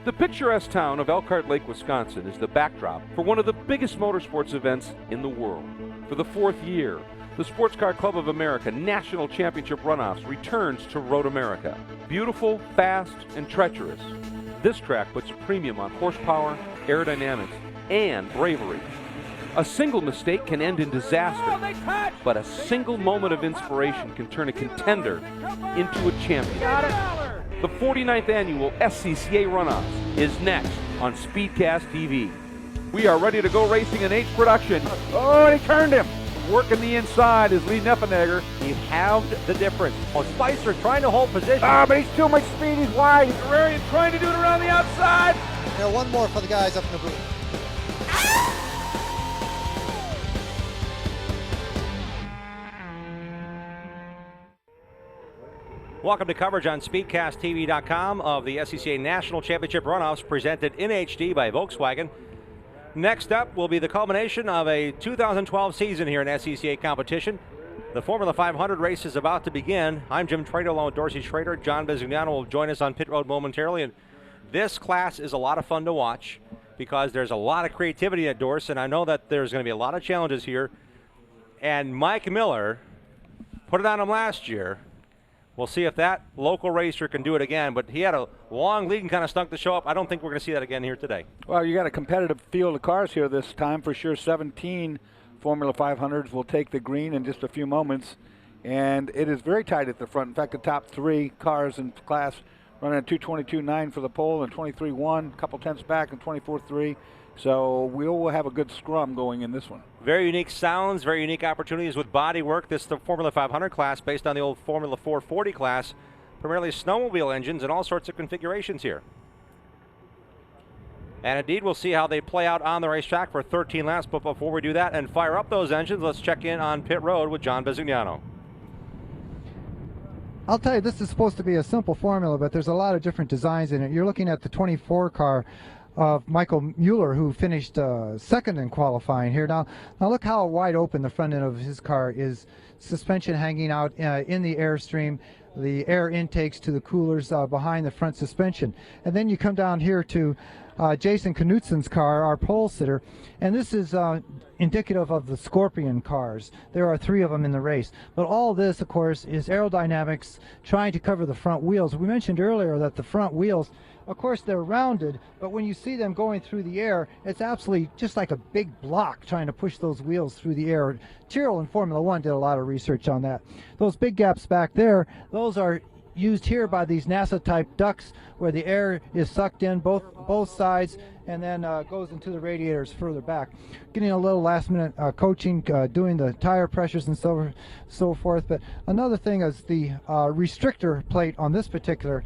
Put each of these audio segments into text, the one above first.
The picturesque town of Elkhart Lake, Wisconsin is the backdrop for one of the biggest motorsports events in the world. For the 4th year, the Sports Car Club of America National Championship Runoffs returns to Road America. Beautiful, fast, and treacherous, this track puts a premium on horsepower, aerodynamics, and bravery. A single mistake can end in disaster, but a single moment of inspiration can turn a contender into a champion. The 49th annual SCCA Runoffs is next on Speedcast TV. We are ready to go racing in H production. Oh, he turned him. Working the inside is Lee Neffenegger. He halved the difference. Oh, Spicer trying to hold position. But he's too much speed. He's wide. Guerrerian trying to do it around the outside. Now one more for the guys up in the booth. Welcome to coverage on SpeedcastTV.com of the SCCA National Championship Runoffs presented in HD by Volkswagen. Next up will be the culmination of a 2012 season here in SCCA competition. The Formula 500 race is about to begin. I'm Jim Trader along with Dorsey Schrader. John Bisignano will join us on pit road momentarily. And this class is a lot of fun to watch because there's a lot of creativity at Dorse, and I know that there's going to be a lot of challenges here. And Mike Miller put it on him last year. We'll see if that local racer can do it again, but he had a long lead and kind of stunk to show up. I don't think we're going to see that again here today. Well, you got a competitive field of cars here this time for sure. 17 Formula 500s will take the green in just a few moments, and it is very tight at the front. In fact, the top 3 cars in class running at 2:22.9 for the pole and 23.1, a couple tenths back, and 24.3. So we'll have a good scrum going in this one. Very unique sounds, very unique opportunities with body work. This is the Formula 500 class based on the old Formula 440 class. Primarily snowmobile engines and all sorts of configurations here. And indeed, we'll see how they play out on the racetrack for 13 laps. But before we do that and fire up those engines, let's check in on pit road with John Bisignano. I'll tell you, this is supposed to be a simple formula, but there's a lot of different designs in it. You're looking at the 24 car of Michael Mueller, who finished second in qualifying here. Now look how wide open the front end of his car is. Suspension hanging out in the airstream, the air intakes to the coolers behind the front suspension. And then you come down here to Jason Knutsen's car, our pole sitter, and this is indicative of the Scorpion cars. There are 3 of them in the race. But all this, of course, is aerodynamics trying to cover the front wheels. We mentioned earlier that the front wheels, of course, they're rounded, but when you see them going through the air, it's absolutely just like a big block trying to push those wheels through the air. Tyrrell in Formula 1 did a lot of research on that. Those big gaps back there, those are used here by these NASA-type ducts where the air is sucked in both sides and then goes into the radiators further back. Getting a little last-minute coaching, doing the tire pressures and so forth. But another thing is the restrictor plate on this particular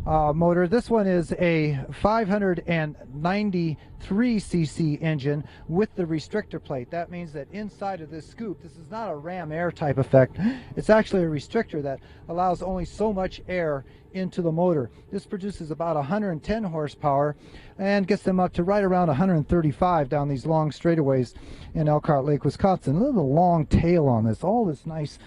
motor. This one is a 593cc engine with the restrictor plate. That means that inside of this scoop, this is not a ram air type effect. It's actually a restrictor that allows only so much air into the motor. This produces about 110 horsepower and gets them up to right around 135 down these long straightaways in Elkhart Lake, Wisconsin. Look at the long tail on this, all this nice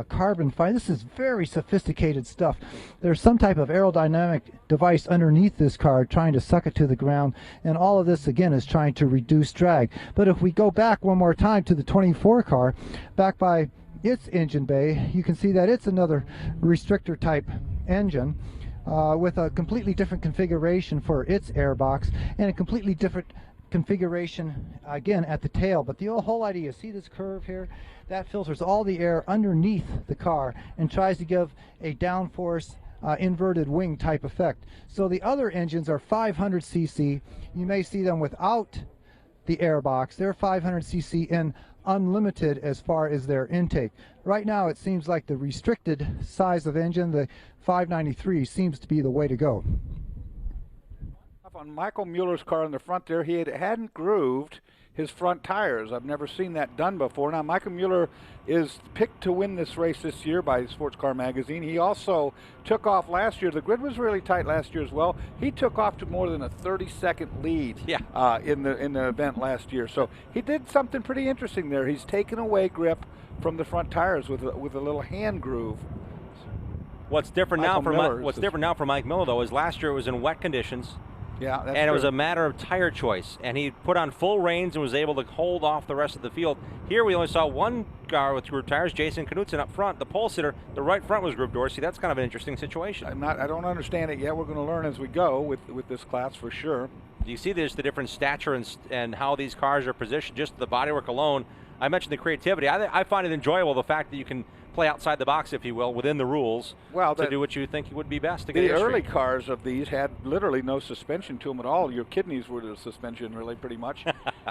carbon fiber. This is very sophisticated stuff. There's some type of aerodynamic device underneath this car trying to suck it to the ground, and all of this again is trying to reduce drag. But if we go back one more time to the 24 car, back by its engine bay, you can see that it's another restrictor type engine with a completely different configuration for its airbox and a completely different configuration again at the tail. But the whole idea, see this curve here, that filters all the air underneath the car and tries to give a downforce inverted wing type effect. So the other engines are 500cc. You may see them without the airbox. They're 500cc and unlimited as far as their intake. Right now it seems like the restricted size of engine, the 593, seems to be the way to go. On Michael Mueller's car in the front there, he hadn't grooved his front tires. I've never seen that done before. Now, Michael Mueller is picked to win this race this year by Sports Car Magazine. He also took off last year. The grid was really tight last year as well. He took off to more than a 30-second lead in the event last year. So he did something pretty interesting there. He's taken away grip from the front tires with a little hand groove. What's different now for Mike Miller, though, is last year it was in wet conditions. Yeah, that's and it was true. a matter of tire choice. And he put on full reins and was able to hold off the rest of the field. Here we only saw one car with grooved tires, Jason Knutson up front. The pole sitter, the right front was grooved, Dorsey. That's kind of an interesting situation. I don't understand it yet. We're going to learn as we go with this class for sure. You see there's the different stature and how these cars are positioned, just the bodywork alone. I mentioned the creativity. I find it enjoyable, the fact that you can play outside the box, if you will, within the rules, to do what you think would be best to get the history. early cars of these had literally no suspension to them at all. Your kidneys were the suspension, really, pretty much.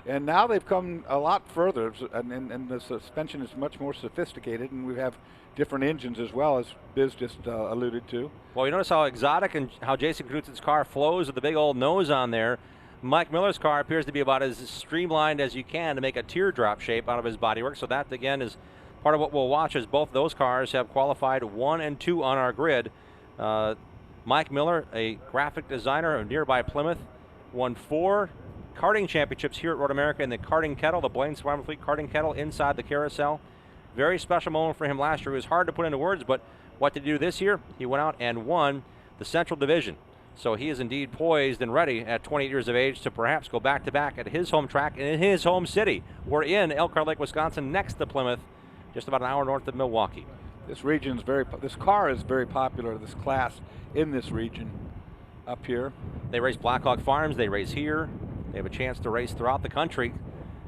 And now they've come a lot further, and the suspension is much more sophisticated, and we have different engines as well, as Biz just alluded to. Well, you notice how exotic and how Jason Knutson's car flows with the big old nose on there. Mike Miller's car appears to be about as streamlined as you can to make a teardrop shape out of his bodywork. So that, again, is part of what we'll watch, as both those cars have qualified 1 and 2 on our grid. Mike Miller, a graphic designer of nearby Plymouth, won 4 karting championships here at Road America in the karting kettle, the Blaine Survival Fleet karting kettle inside the carousel. Very special moment for him last year. It was hard to put into words, but what did he do this year? He went out and won the Central Division. So he is indeed poised and ready at 28 years of age to perhaps go back-to-back at his home track and in his home city. We're in Elkhart Lake, Wisconsin, next to Plymouth, just about an hour north of Milwaukee. This car is very popular, this class in this region up here. They race Blackhawk Farms, they race here. They have a chance to race throughout the country.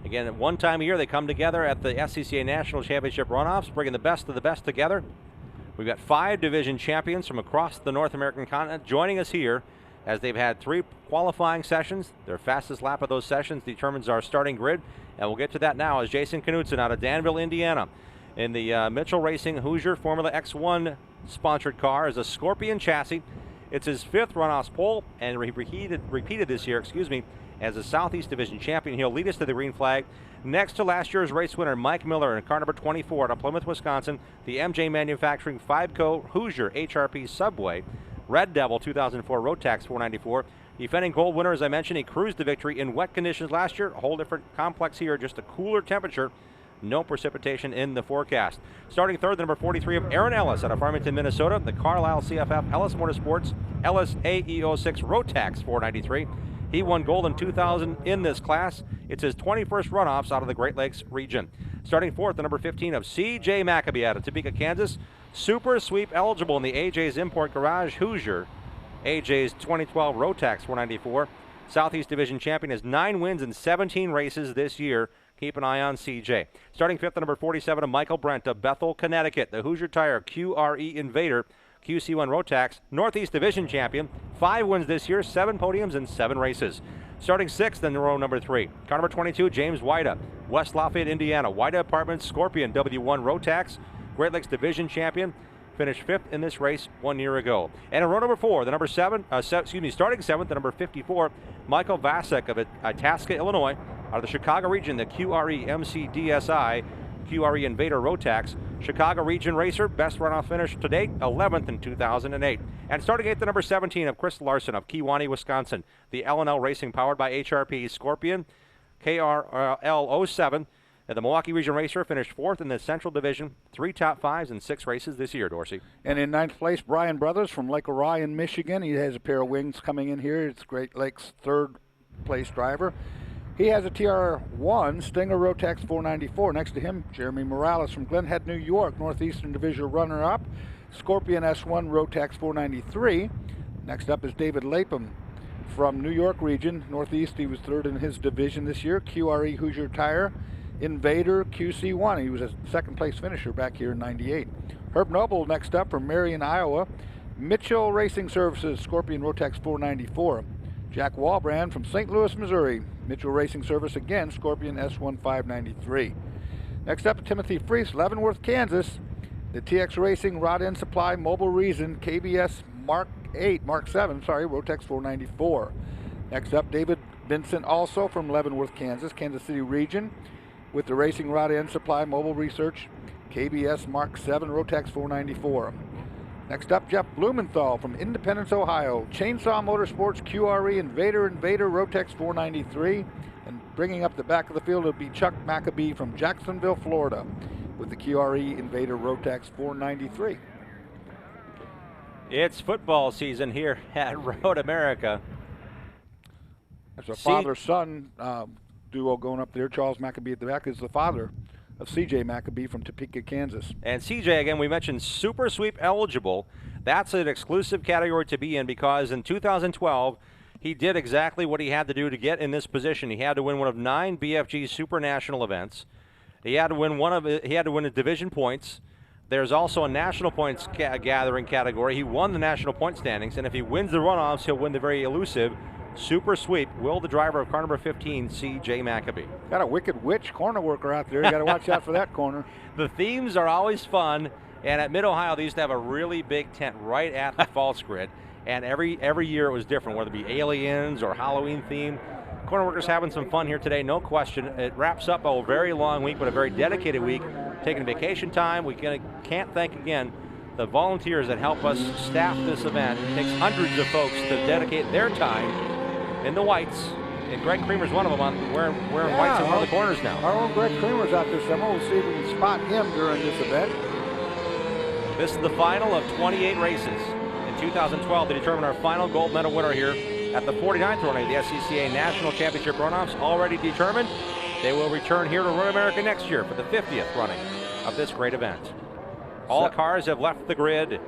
Again, at one time a year, they come together at the SCCA National Championship Runoffs, bringing the best of the best together. We've got 5 division champions from across the North American continent joining us here, as they've had 3 qualifying sessions. Their fastest lap of those sessions determines our starting grid, and we'll get to that now as Jason Knutson out of Danville, Indiana, in the Mitchell Racing Hoosier Formula X1 sponsored car, is a Scorpion chassis. It's his 5th Runoffs pole, and repeated this year, as a Southeast Division champion. He'll lead us to the green flag. Next to last year's race winner, Mike Miller, in car number 24 out of Plymouth, Wisconsin, the MJ Manufacturing 5-Co Hoosier HRP Subway Red Devil 2004 Rotax 494. Defending gold winner, as I mentioned, he cruised to victory in wet conditions last year. A whole different complex here, just a cooler temperature. No precipitation in the forecast. Starting third, the number 43 of Aaron Ellis out of Farmington, Minnesota, the Carlisle CFF Ellis Motorsports Ellis AE06 Rotax 493. He won gold in 2000 in this class. It's his 21st runoffs out of the Great Lakes region. Starting fourth, the number 15 of C.J. Maccabee out of Topeka, Kansas. Super sweep eligible in the AJ's Import Garage Hoosier. AJ's 2012 Rotax 494. Southeast Division champion has 9 wins in 17 races this year. Keep an eye on CJ. Starting fifth, the number 47 of Michael Brent of Bethel, Connecticut. The Hoosier Tire QRE Invader QC1 Rotax, Northeast Division champion. 5 wins this year, 7 podiums in 7 races. Starting sixth in row number 3. Car number 22, James Wida, West Lafayette, Indiana. Wida Apartments Scorpion W1 Rotax, Great Lakes Division champion. Finished 5th in this race 1 year ago. And in row number 4, the number starting 7th, the number 54, Michael Vasek of Itasca, Illinois, out of the Chicago region, the QRE MCDSI QRE Invader Rotax. Chicago region racer, best runoff finish to date, 11th in 2008. And starting 8th, the number 17 of Chris Larson of Kewanee, Wisconsin, the L&L Racing powered by HRP Scorpion KRL07. And the Milwaukee region racer finished 4th in the Central Division, 3 top 5s in 6 races this year, Dorsey. And in 9th place, Brian Brothers from Lake Orion, Michigan. He has a pair of wings coming in here. It's Great Lakes' 3rd place driver. He has a TR1 Stinger Rotax 494. Next to him, Jeremy Morales from Glen Head, New York, Northeastern Division runner-up, Scorpion S1 Rotax 493. Next up is David Lapham from New York region, Northeast. He was 3rd in his division this year, QRE Hoosier Tire Invader QC1. He was a 2nd place finisher back here in '98. Herb Noble next up from Marion, Iowa, Mitchell Racing Services Scorpion Rotax 494. Jack Walbrand from St. Louis, Missouri, Mitchell Racing Service again, Scorpion S1 593. Next up, Timothy Freese, Leavenworth, Kansas, the TX Racing Rod End Supply Mobile Reason KBS Mark 7, Rotax 494. Next up, David Vincent, also from Leavenworth, Kansas, Kansas City region, with the Racing Rod End Supply Mobile Research KBS Mark 7, Rotax 494. Next up, Jeff Blumenthal from Independence, Ohio, Chainsaw Motorsports QRE Invader Rotax 493. And bringing up the back of the field will be Chuck Maccabee from Jacksonville, Florida, with the QRE Invader Rotax 493. It's football season here at Road America. There's a father-son duo going up there. Charles Maccabee at the back is the father of CJ Maccabee from Topeka, Kansas. And CJ, again, we mentioned super sweep eligible. That's an exclusive category to be in because in 2012, he did exactly what he had to do to get in this position. He had to win one of 9 BFG Super National events. He had to win the division points. There's also a national points gathering category. He won the national point standings, and if he wins the runoffs, he'll win the very elusive super sweep. Will the driver of car number 15, C.J. Maccabee. Got a wicked witch corner worker out there. You got to watch out for that corner. The themes are always fun, and at Mid-Ohio, they used to have a really big tent right at the false grid, and every year it was different, whether it be aliens or Halloween theme. Corner workers having some fun here today, no question. It wraps up a very long week, but a very dedicated week. Taking vacation time, we can't thank again the volunteers that help us staff this event. It takes hundreds of folks to dedicate their time in the whites, and Greg Creamer's one of them wearing whites in one of the corners now. Our own Greg Creamer's out there somewhere. We'll see if we can spot him during this event. This is the final of 28 races. In 2012, they determined our final gold medal winner here at the 49th running of the SCCA National Championship Runoffs. Already determined. They will return here to Road America next year for the 50th running of this great event. All cars have left the grid.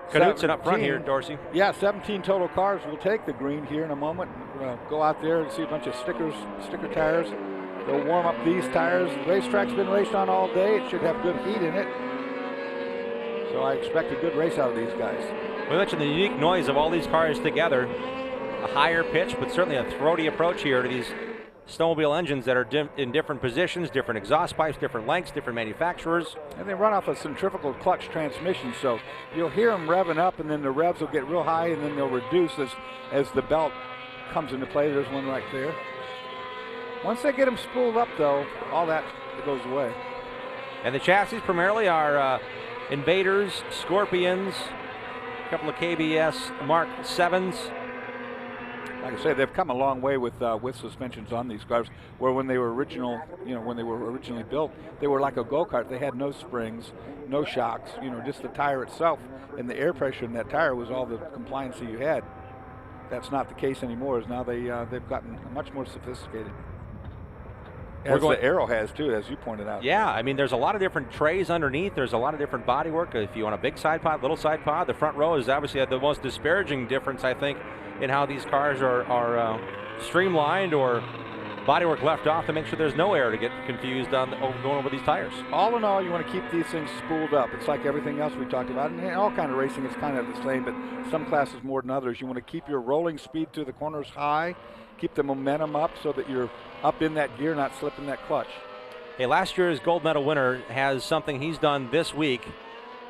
Knutson up front here, Dorsey. Yeah, 17 total cars will take the green here in a moment. We'll go out there and see a bunch of sticker tires. They'll warm up these tires. The racetrack's been raced on all day. It should have good heat in it. So I expect a good race out of these guys. We mentioned the unique noise of all these cars together. A higher pitch, but certainly a throaty approach here to these snowmobile engines that are in different positions, different exhaust pipes, different lengths, different manufacturers. And they run off a centrifugal clutch transmission, so you'll hear them revving up, and then the revs will get real high, and then they'll reduce as the belt comes into play. There's one right there. Once they get them spooled up, though, all that goes away. And the chassis primarily are Invaders, Scorpions, a couple of KBS Mark 7s. Like I said, they've come a long way with suspensions on these cars. Where when they were originally built, they were like a go-kart. They had no springs, no shocks. Just the tire itself and the air pressure in that tire was all the compliancy you had. That's not the case anymore. As now they've gotten much more sophisticated. The Aero has too, as you pointed out. Yeah, I mean, there's a lot of different trays underneath. There's a lot of different bodywork. If you want a big side pod, little side pod, the front row is obviously the most disparaging difference, I think, in how these cars are streamlined or bodywork left off to make sure there's no air to get confused on going over these tires. All in all, you want to keep these things spooled up. It's like everything else we talked about. And all kind of racing is kind of the same, but some classes more than others. You want to keep your rolling speed to the corners high, keep the momentum up so that you're up in that gear, not slipping that clutch. Hey, last year's gold medal winner has something he's done this week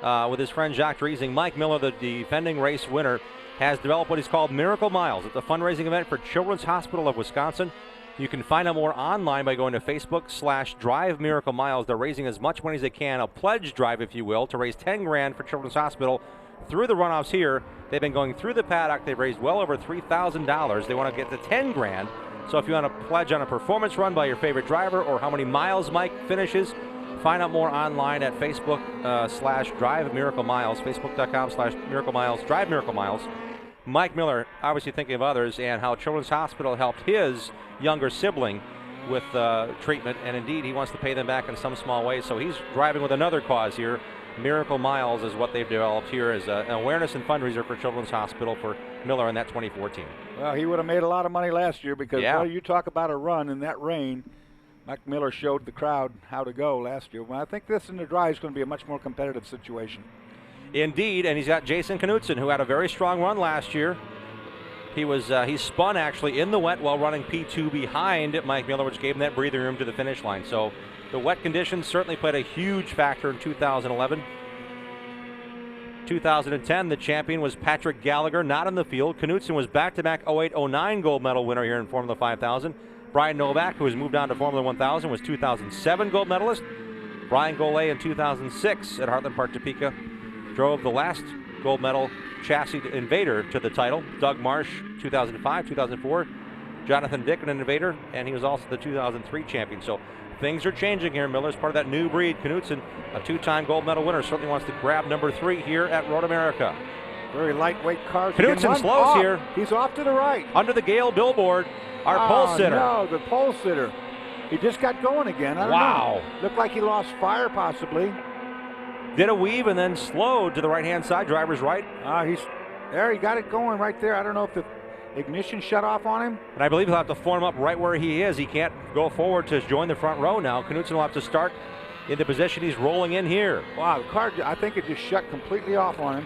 with his friend Jacques Driesing. Mike Miller, the defending race winner, has developed what he's called Miracle Miles. It's a fundraising event for Children's Hospital of Wisconsin. You can find out more online by going to Facebook/Drive Miracle Miles. They're raising as much money as they can, a pledge drive, if you will, to raise 10 grand for Children's Hospital through the runoffs here. They've been going through the paddock. They've raised well over $3,000. They want to get to 10 grand. So if you want to pledge on a performance run by your favorite driver or how many miles Mike finishes, find out more online at Facebook/Drive Miracle Miles, Facebook.com/Miracle Miles, Drive Miracle Miles. Mike Miller, obviously thinking of others and how Children's Hospital helped his younger sibling with treatment, and indeed he wants to pay them back in some small way. So he's driving with another cause here. Miracle Miles is what they've developed here as an awareness and fundraiser for Children's Hospital for Miller in that 2014. Well, he would have made a lot of money last year because you talk about a run in that rain. Mike Miller showed the crowd how to go last year. Well, I think this in the dry is going to be a much more competitive situation. Indeed, and he's got Jason Knutson, who had a very strong run last year. He spun actually in the wet while running P2 behind Mike Miller, which gave him that breathing room to the finish line. So the wet conditions certainly played a huge factor in 2011. 2010, the champion was Patrick Gallagher, not in the field. Knutson was back-to-back 08-09 gold medal winner here in Formula 5000. Brian Novak, who has moved on to Formula 1000, was 2007 gold medalist. Brian Golay in 2006 at Heartland Park, Topeka, drove the last gold medal chassis Invader to the title. Doug Marsh, 2005, 2004. Jonathan Dick, an Invader, and he was also the 2003 champion. So things are changing here. Miller's part of that new breed. Knutson, a two-time gold medal winner, certainly wants to grab number 3 here at Road America. Very lightweight cars. Knudsen slows here. He's off to the right. Under the Gale billboard, our pole sitter. No, the pole sitter. He just got going again. I don't know. Looked like he lost fire possibly. Did a weave and then slowed to the right-hand side, driver's right. He's there. He got it going right there. I don't know if the ignition shut off on him. And I believe he'll have to form up right where he is. He can't go forward to join the front row now. Knudsen will have to start in the position he's rolling in here. Wow, the car, I think it just shut completely off on him.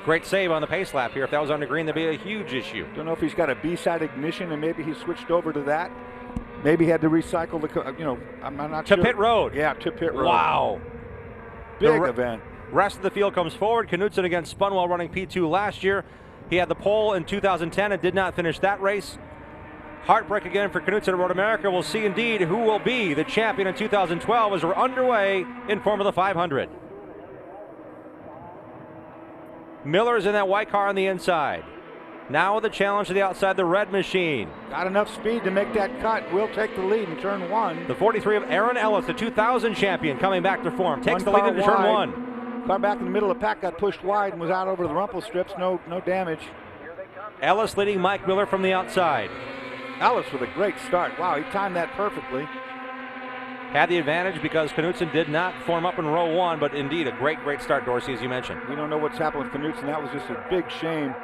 Great save on the pace lap here. If that was under green, that'd be a huge issue. Don't know if he's got a B-side ignition and maybe he switched over to that. Maybe he had to recycle the, I'm not sure. To pit road. Yeah, to pit road. Wow. Big event. Rest of the field comes forward. Knudsen again spun while running P2 last year. He had the pole in 2010 and did not finish that race. Heartbreak again for Knudsen at Road America. We'll see indeed who will be the champion in 2012 as we're underway in Formula 500. Miller's in that white car on the inside. Now the challenge to the outside, the red machine. Got enough speed to make that cut. Will take the lead in turn 1. The 43 of Aaron Ellis, the 2000 champion, coming back to form. Takes the lead into turn 1. Car back in the middle of the pack got pushed wide and was out over the rumple strips. No damage. Ellis leading Mike Miller from the outside. Ellis with a great start. Wow, he timed that perfectly. Had the advantage because Knudsen did not form up in row 1, but indeed a great start, Dorsey, as you mentioned. We don't know what's happened with Knudsen. That was just a big shame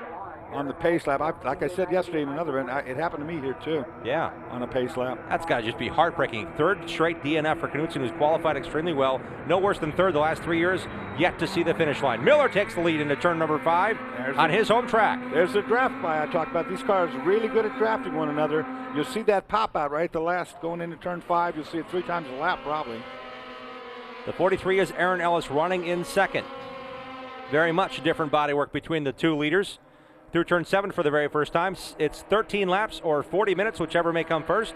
on the pace lap. Like I said yesterday in another event, it happened to me here too. Yeah. On a pace lap. That's got to just be heartbreaking. Third straight DNF for Knudsen, who's qualified extremely well. No worse than third the last 3 years. Yet to see the finish line. Miller takes the lead into turn number 5 on his home track. There's the draft by I talked about. These cars are really good at drafting one another. You'll see that pop out right at the last going into turn 5. You'll see it 3 times a lap probably. The 43 is Aaron Ellis running in second. Very much different bodywork between the two leaders. Through turn 7 for the very first time. It's 13 laps or 40 minutes, whichever may come first.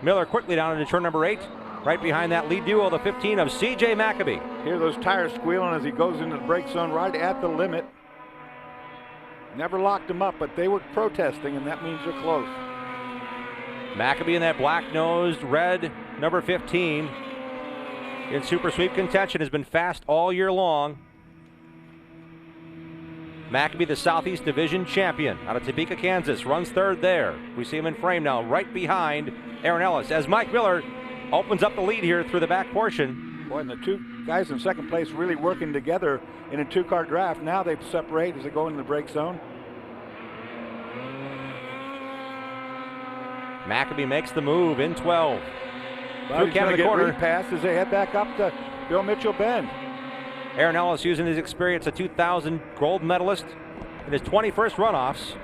Miller quickly down into turn number 8. Right behind that lead duo, the 15 of C.J. Maccabee. Hear those tires squealing as he goes into the brake zone right at the limit. Never locked them up, but they were protesting, and that means they're close. Maccabee in that black-nosed red number 15 in super sweep contention, has been fast all year long. Maccabee, the Southeast Division champion out of Topeka, Kansas, runs third there. We see him in frame now, right behind Aaron Ellis, as Mike Miller opens up the lead here through the back portion. Boy, and the two guys in second place really working together in a 2-car draft. Now they separate as they go into the brake zone. Maccabee makes the move in 12. Through Canada corner pass as they head back up to Bill Mitchell Bend. Aaron Ellis using his experience, a 2000 gold medalist in his 21st runoffs.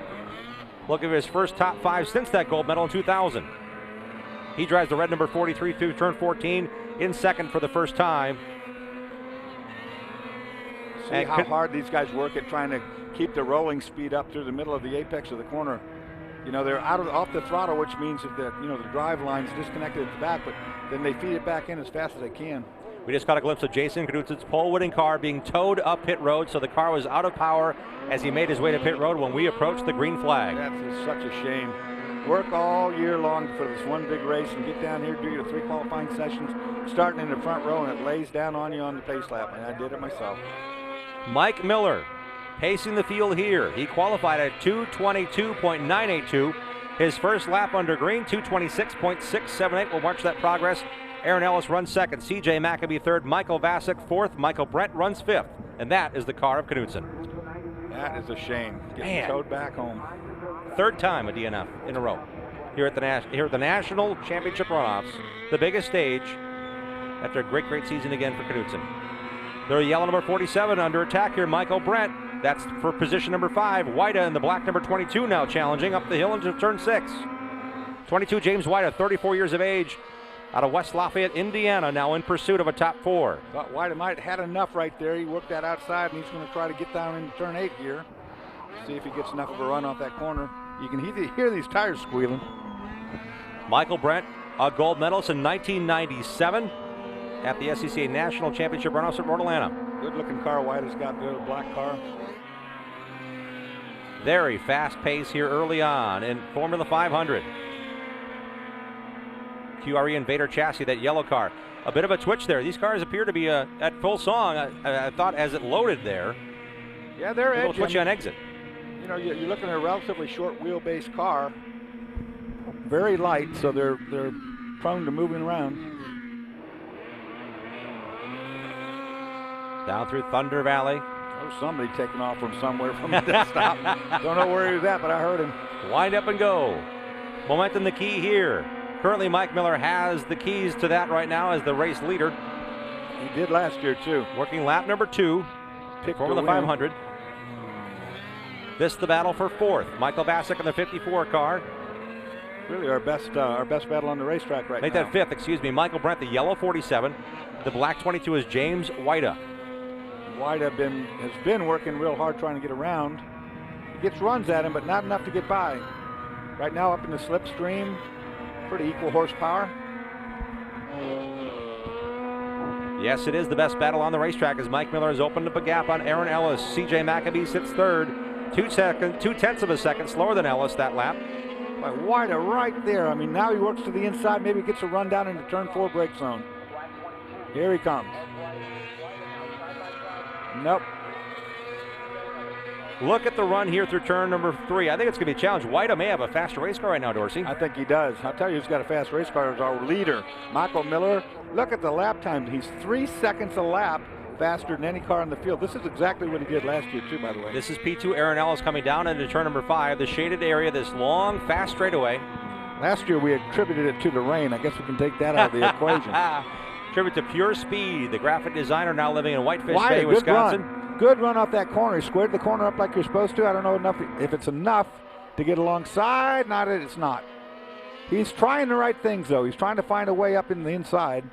Look at his first top 5 since that gold medal in 2000. He drives the red number 43 through turn 14 in second for the first time. See how hard these guys work at trying to keep the rolling speed up through the middle of the apex of the corner. You know, they're off the throttle, which means that the drive line's disconnected at the back, but then they feed it back in as fast as they can. We just got a glimpse of Jason Knudsen's pole-winning car being towed up pit road, so the car was out of power as he made his way to pit road when we approached the green flag. That's such a shame. Work all year long for this one big race and get down here, do your 3 qualifying sessions, starting in the front row, and it lays down on you on the pace lap, and I did it myself. Mike Miller pacing the field here. He qualified at 2:22.982. His first lap under green, 2:26.678. We'll watch that progress. Aaron Ellis runs second, C.J. Maccabee third, Michael Vasick fourth, Michael Brent runs fifth, and that is the car of Knudsen. That is a shame. Getting towed back home. Third time a DNF in a row here at the National Championship Runoffs, the biggest stage after a great season again for Knudsen. The yellow number 47 under attack here, Michael Brent. That's for position number 5. Whita in the black number 22 now challenging up the hill into turn 6. 22 James Whita, 34 years of age, out of West Lafayette, Indiana, now in pursuit of a top 4. Thought Whita might have had enough right there. He worked that outside, and he's going to try to get down into turn 8 here. See if he gets enough of a run off that corner. You can hear these tires squealing. Michael Brent, a gold medalist in 1997 at the SCCA National Championship Runoffs at Road Atlanta. Good-looking car Whita's got there, the black car. Very fast pace here early on in Formula 500. QRE Invader chassis, that yellow car. A bit of a twitch there. These cars appear to be at full song, I thought, as it loaded there. Yeah, they're They'll edging. put you on exit. You know, you're looking at a relatively short wheelbase car, very light, so they're prone to moving around. Down through Thunder Valley. Oh, somebody taking off from somewhere from the desktop. Don't know where he was at, but I heard him. Wind up and go. Momentum the key here. Currently, Mike Miller has the keys to that right now as the race leader. He did last year, too. Working lap number 2 for the 500. This the battle for 4th. Michael Bassick in the 54 car. Really our best battle on the racetrack right Make now. that 5th, excuse me. Michael Brent, the yellow 47. The black 22 is James Whita. White has been working real hard trying to get around. He gets runs at him, but not enough to get by. Right now up in the slipstream, pretty equal horsepower. Yes, it is the best battle on the racetrack as Mike Miller has opened up a gap on Aaron Ellis. CJ McAbee sits 3rd. 2/10 of a second slower than Ellis that lap. White right there. I mean, now he works to the inside, maybe gets a run down into turn 4 brake zone. Here he comes. Nope. Look at the run here through turn number 3. I think it's going to be a challenge. White may have a faster race car right now, Dorsey. I think he does. I'll tell you who's got a fast race car is our leader, Michael Miller. Look at the lap time. He's 3 seconds a lap faster than any car in the field. This is exactly what he did last year, too, by the way. This is P2 Aaron Ellis coming down into turn number 5. The shaded area, this long, fast straightaway. Last year we attributed it to the rain. I guess we can take that out of the equation. Tribute to Pure Speed, the graphic designer now living in Whitefish Bay, Wisconsin. Good run off that corner. He squared the corner up like you're supposed to. I don't know if it's enough to get alongside. It's not. He's trying the right things, though. He's trying to find a way up in the inside,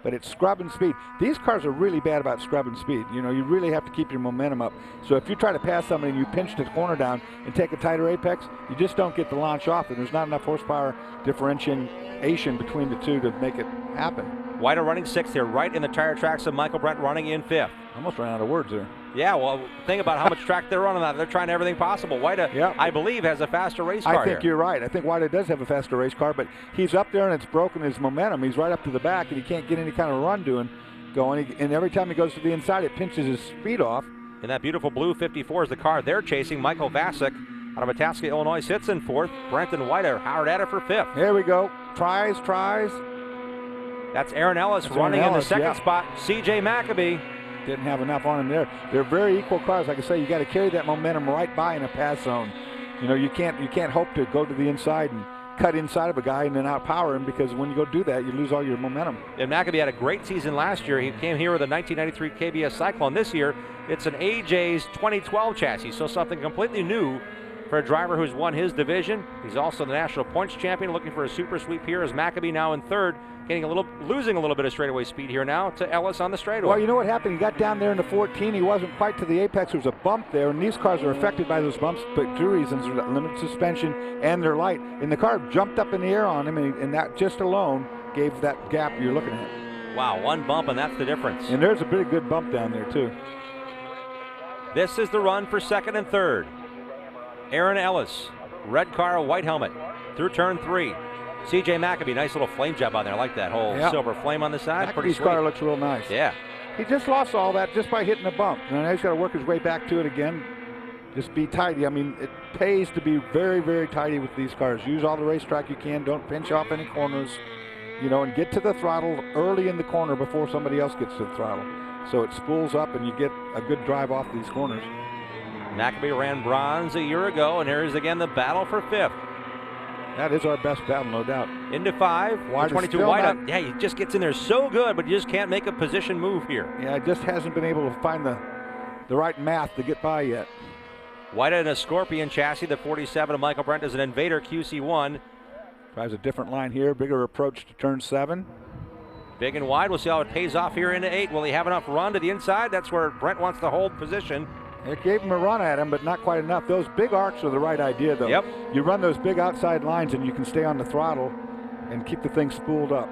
but it's scrubbing speed. These cars are really bad about scrubbing speed. You know, you really have to keep your momentum up. So if you try to pass somebody and you pinch the corner down and take a tighter apex, you just don't get the launch off, and there's not enough horsepower differentiation between the two to make it happen. White running 6th here, right in the tire tracks of Michael Brent running in 5th. Almost ran out of words there. Yeah, well, think about how much track they're running on. They're trying everything possible. White, I believe, has a faster race car I think you're right. I think White does have a faster race car, but he's up there and it's broken his momentum. He's right up to the back and he can't get any kind of run going. And every time he goes to the inside, it pinches his speed off. And that beautiful blue 54 is the car they're chasing. Michael Bassick out of Itasca, Illinois, sits in 4th. Brent and White are hard at it for 5th. Here we go. Tries. That's Aaron Ellis running in the 2nd spot. CJ McAbee. Didn't have enough on him there. They're very equal cars. Like I say, you got to carry that momentum right by in a pass zone. You know, you can't hope to go to the inside and cut inside of a guy and then outpower him, because when you go do that, you lose all your momentum. And McAbee had a great season last year. He came here with a 1993 KBS Cyclone. This year, it's an AJ's 2012 chassis, so something completely new for a driver who's won his division. He's also the national points champion, looking for a super sweep here as McAbee now in 3rd. Losing a little bit of straightaway speed here now to Ellis on the straightaway. Well, you know what happened? He got down there in the 14. He wasn't quite to the apex. There was a bump there, and these cars are affected by those bumps, but 2 reasons: limited suspension and they're light. And the car jumped up in the air on him, and that just alone gave that gap you're looking at. Wow, one bump, and that's the difference. And there's a pretty good bump down there, too. This is the run for 2nd and 3rd. Aaron Ellis, red car, white helmet, through turn 3. CJ McAbee, nice little flame job on there. I like that whole silver flame on the side. Pretty sweet. Car looks real nice. Yeah. He just lost all that just by hitting a bump. And now he's got to work his way back to it again. Just be tidy. I mean, it pays to be very, very tidy with these cars. Use all the racetrack you can. Don't pinch off any corners. You know, and get to the throttle early in the corner before somebody else gets to the throttle. So it spools up and you get a good drive off these corners. McAbee ran bronze a year ago, and here is again the battle for 5th. That is our best battle, no doubt. Into 5, 22 White up. Yeah, he just gets in there so good, but you just can't make a position move here. Yeah, just hasn't been able to find the right math to get by yet. White in a Scorpion chassis, the 47 of Michael Brent is an Invader QC1. Tries a different line here, bigger approach to turn 7. Big and wide, we'll see how it pays off here into 8. Will he have enough run to the inside? That's where Brent wants to hold position. It gave him a run at him, but not quite enough. Those big arcs are the right idea, though. Yep. You run those big outside lines, and you can stay on the throttle and keep the thing spooled up.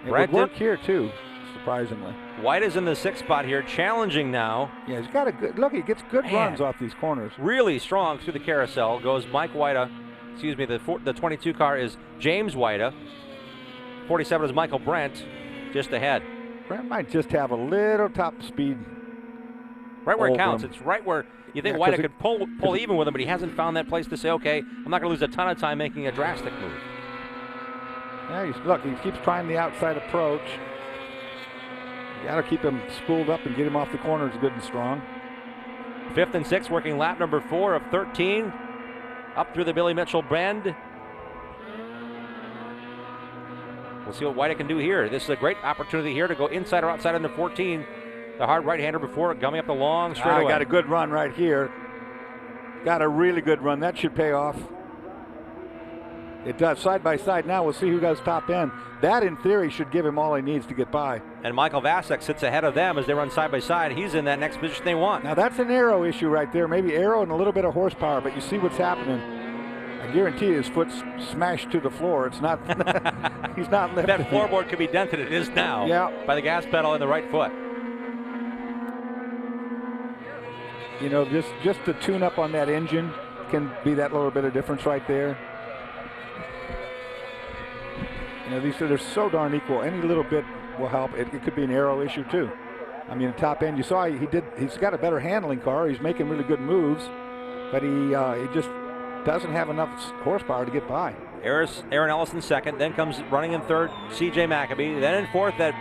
It would work here, too, surprisingly. White is in the 6th spot here, challenging now. Yeah, he's got a good look. He gets good runs off these corners. Really strong through the carousel. Goes Mike Whita. Excuse me, the 22 car is James Whita. 47 is Michael Brent, just ahead. Brent might just have a little top speed Right where it over counts. him. It's right where you think Yeah, White 'cause could pull even with him, but he hasn't found that place to say, okay, I'm not going to lose a ton of time making a drastic move. Yeah, look, he keeps trying the outside approach. You got to keep him spooled up and get him off the corners good and strong. 5th and 6, working lap number 4 of 13. Up through the Billy Mitchell bend. We'll see what White can do here. This is a great opportunity here to go inside or outside into 14. The hard right-hander before coming up the long straightaway. Got a good run right here. Got a really good run. That should pay off. It does. Side by side now. We'll see who does top end. That, in theory, should give him all he needs to get by. And Michael Vasek sits ahead of them as they run side by side. He's in that next position they want. Now, that's an aero issue right there. Maybe aero and a little bit of horsepower, but you see what's happening. I guarantee his foot's smashed to the floor. It's not, he's not lifting. That floorboard could be dented. It is now. Yeah. By the gas pedal in the right foot. You know, just the tune up on that engine can be that little bit of difference right there. You know, they're so darn equal. Any little bit will help. It could be an aero issue too. I mean, the top end, you saw he's got a better handling car. He's making really good moves, but he just doesn't have enough horsepower to get by. Aaron Ellison second, then comes running in third, C.J. Maccabee. Then in fourth, that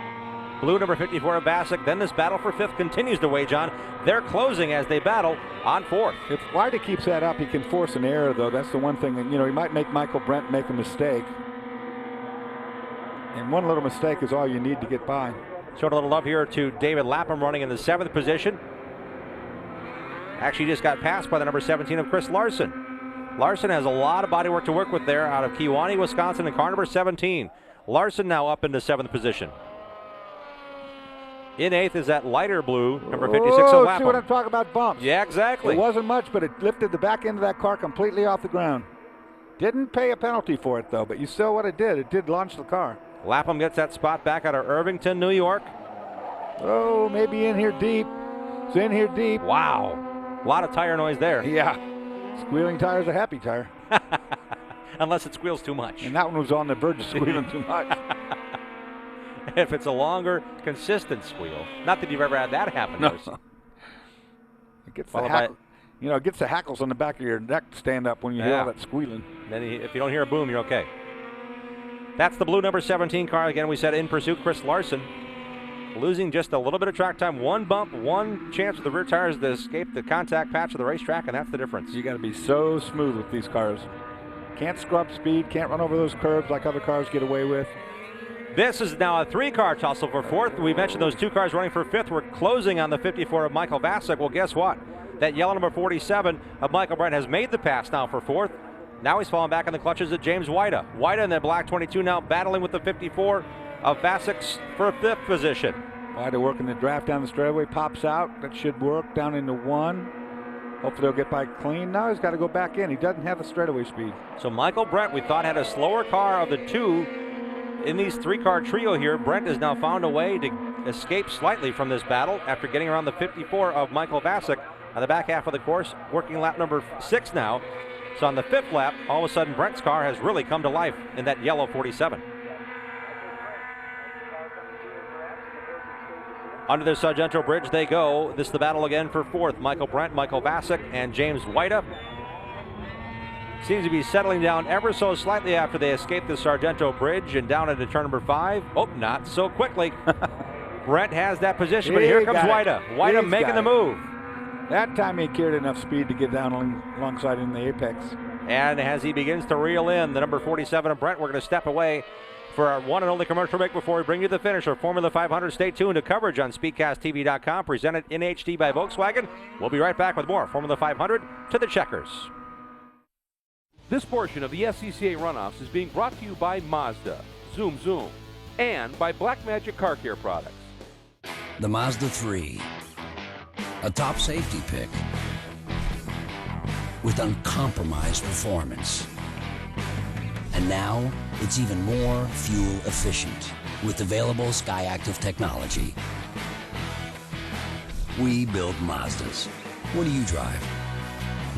blue number 54 of Bassick. Then this battle for fifth continues to wage on. They're closing as they battle on fourth. If White keeps that up, he can force an error, though. That's the one thing that, you know, he might make Michael Brent make a mistake. And one little mistake is all you need to get by. Showed a little love here to David Lapham running in the 7th position. Actually just got passed by the number 17 of Chris Larson. Larson has a lot of bodywork to work with there out of Kewanee, Wisconsin, and car number 17. Larson now up into 7th position. In 8th is that lighter blue, number 56 of Lapham. See what I'm talking about, bumps. Yeah, exactly. It wasn't much, but it lifted the back end of that car completely off the ground. Didn't pay a penalty for it, though, but you saw what it did. It did launch the car. Lapham gets that spot back out of Irvington, New York. Oh, maybe in here deep. It's in here deep. Wow. A lot of tire noise there. Yeah. Squealing tire's a happy tire. Unless it squeals too much. And that one was on the verge of squealing too much. If it's a longer, consistent squeal. Not that you've ever had that happen. No. It gets it gets the hackles on the back of your neck to stand up when you hear all that squealing. Then if you don't hear a boom, you're okay. That's the blue number 17 car. Again, we said in pursuit, Chris Larson. Losing just a little bit of track time. One bump, one chance with the rear tires to escape the contact patch of the racetrack, and that's the difference. You got to be so smooth with these cars. Can't scrub speed, can't run over those curves like other cars get away with. This is now a 3-car tussle for fourth. We mentioned those 2 cars running for fifth. We're closing on the 54 of Michael Vasek. Well, guess what? That yellow number 47 of Michael Brent has made the pass now for fourth. Now he's falling back in the clutches of James White. White in the black 22 now battling with the 54 of Vasek's for fifth position. White working the draft down the straightaway, pops out. That should work down into 1. Hopefully they'll get by clean. Now he's got to go back in. He doesn't have the straightaway speed. So Michael Brent, we thought, had a slower car of the 2 in these 3-car trio here. Brent has now found a way to escape slightly from this battle after getting around the 54 of Michael Vasek on the back half of the course, working lap number 6 now. So on the 5th lap, all of a sudden Brent's car has really come to life in that yellow 47. Under the Sargento Bridge they go. This is the battle again for fourth. Michael Brent, Michael Vasek, and James White. Seems to be settling down ever so slightly after they escape the Sargento Bridge and down into turn number 5. Oh, not so quickly. Brent has that position, but here comes White. White making the move. That time he carried enough speed to get down alongside in the apex. And as he begins to reel in the number 47 of Brent, we're going to step away for our one and only commercial break before we bring you the finisher. Formula 500. Stay tuned to coverage on SpeedcastTV.com, presented in HD by Volkswagen. We'll be right back with more Formula 500 to the checkers. This portion of the SCCA Runoffs is being brought to you by Mazda, Zoom Zoom, and by Blackmagic Car Care Products. The Mazda 3, a top safety pick with uncompromised performance. And now it's even more fuel efficient with available SkyActiv technology. We build Mazdas. What do you drive?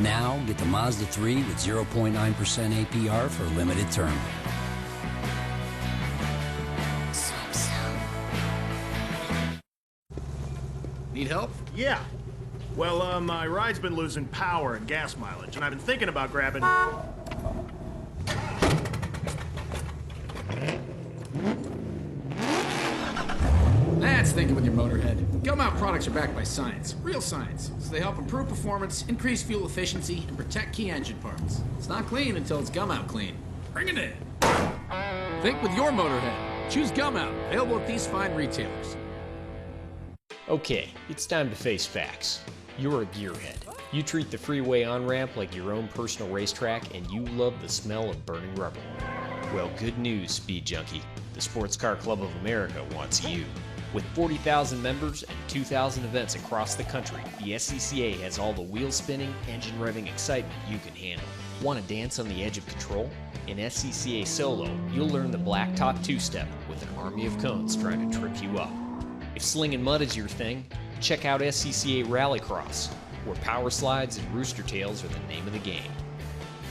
Now get the Mazda 3 with 0.9% APR for a limited term. Need help? Yeah. Well, my ride's been losing power and gas mileage, and I've been thinking about grabbing... That's thinking with your motorhead. Gum-out products are backed by science, real science, so they help improve performance, increase fuel efficiency, and protect key engine parts. It's not clean until it's Gum-out clean. Bring it in. Think with your motorhead. Choose Gum-out, available at these fine retailers. Okay, it's time to face facts. You're a gearhead. You treat the freeway on-ramp like your own personal racetrack, and you love the smell of burning rubber. Well, good news, Speed Junkie. The Sports Car Club of America wants you. With 40,000 members and 2,000 events across the country, the SCCA has all the wheel-spinning, engine-revving excitement you can handle. Want to dance on the edge of control? In SCCA Solo, you'll learn the blacktop two-step with an army of cones trying to trip you up. If slinging mud is your thing, check out SCCA Rallycross, where power slides and rooster tails are the name of the game.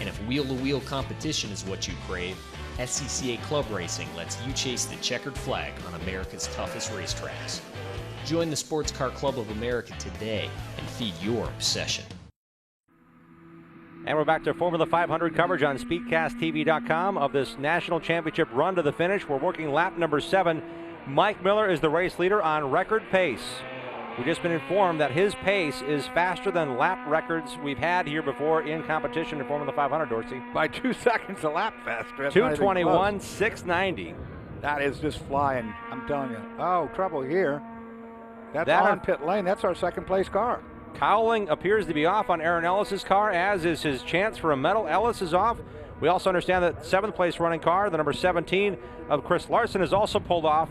And if wheel-to-wheel competition is what you crave, SCCA Club Racing lets you chase the checkered flag on America's toughest racetracks. Join the Sports Car Club of America today and feed your obsession. And we're back to Formula 500 coverage on SpeedcastTV.com of this national championship run to the finish. We're working lap number 7. Mike Miller is the race leader on record pace. We've just been informed that his pace is faster than lap records we've had here before in competition in Formula 500, Dorsey. By 2 seconds a lap faster. 2:21, 6:90. That is just flying, I'm telling you. Oh, trouble here. That's on pit lane. That's our second place car. Cowling appears to be off on Aaron Ellis's car, as is his chance for a medal. Ellis is off. We also understand that 7th place running car, the number 17 of Chris Larson, is also pulled off.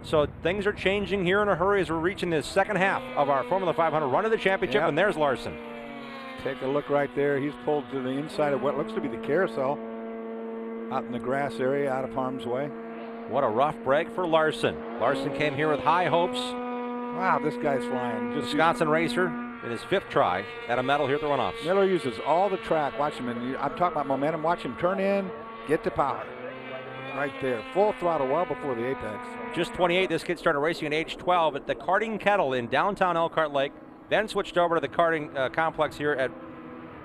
So things are changing here in a hurry as we're reaching the second half of our Formula 500 run of the championship, and there's Larson. Take a look right there. He's pulled to the inside of what looks to be the carousel, out in the grass area, out of harm's way. What a rough break for Larson. Larson came here with high hopes. Wow, this guy's flying. Wisconsin racer in his 5th try at a medal here at the Runoffs. Miller uses all the track. Watch him. And I'm talking about momentum. Watch him turn in, get to power. Right there, full throttle well before the apex. Just 28, this kid started racing at age 12 at the Karting Kettle in downtown Elkhart Lake, then switched over to the karting complex here at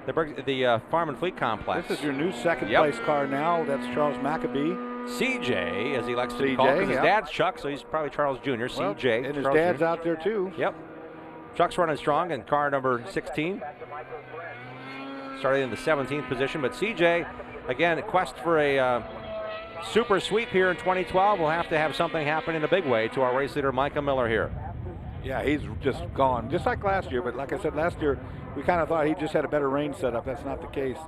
the Farm and Fleet Complex. This is your new second place car now. That's Charles Maccabee. CJ, as he likes to be called, because his dad's Chuck, so he's probably Charles Jr. Well, CJ. And his Charles dad's Jr. out there too. Yep. Chuck's running strong in car number 16. Started in the 17th position, but CJ, again, a quest for a super sweep here in 2012. We'll have to have something happen in a big way to our race leader, Micah Miller here. Yeah, he's just gone, just like last year. But like I said, last year we kind of thought he just had a better range setup. That's not the case.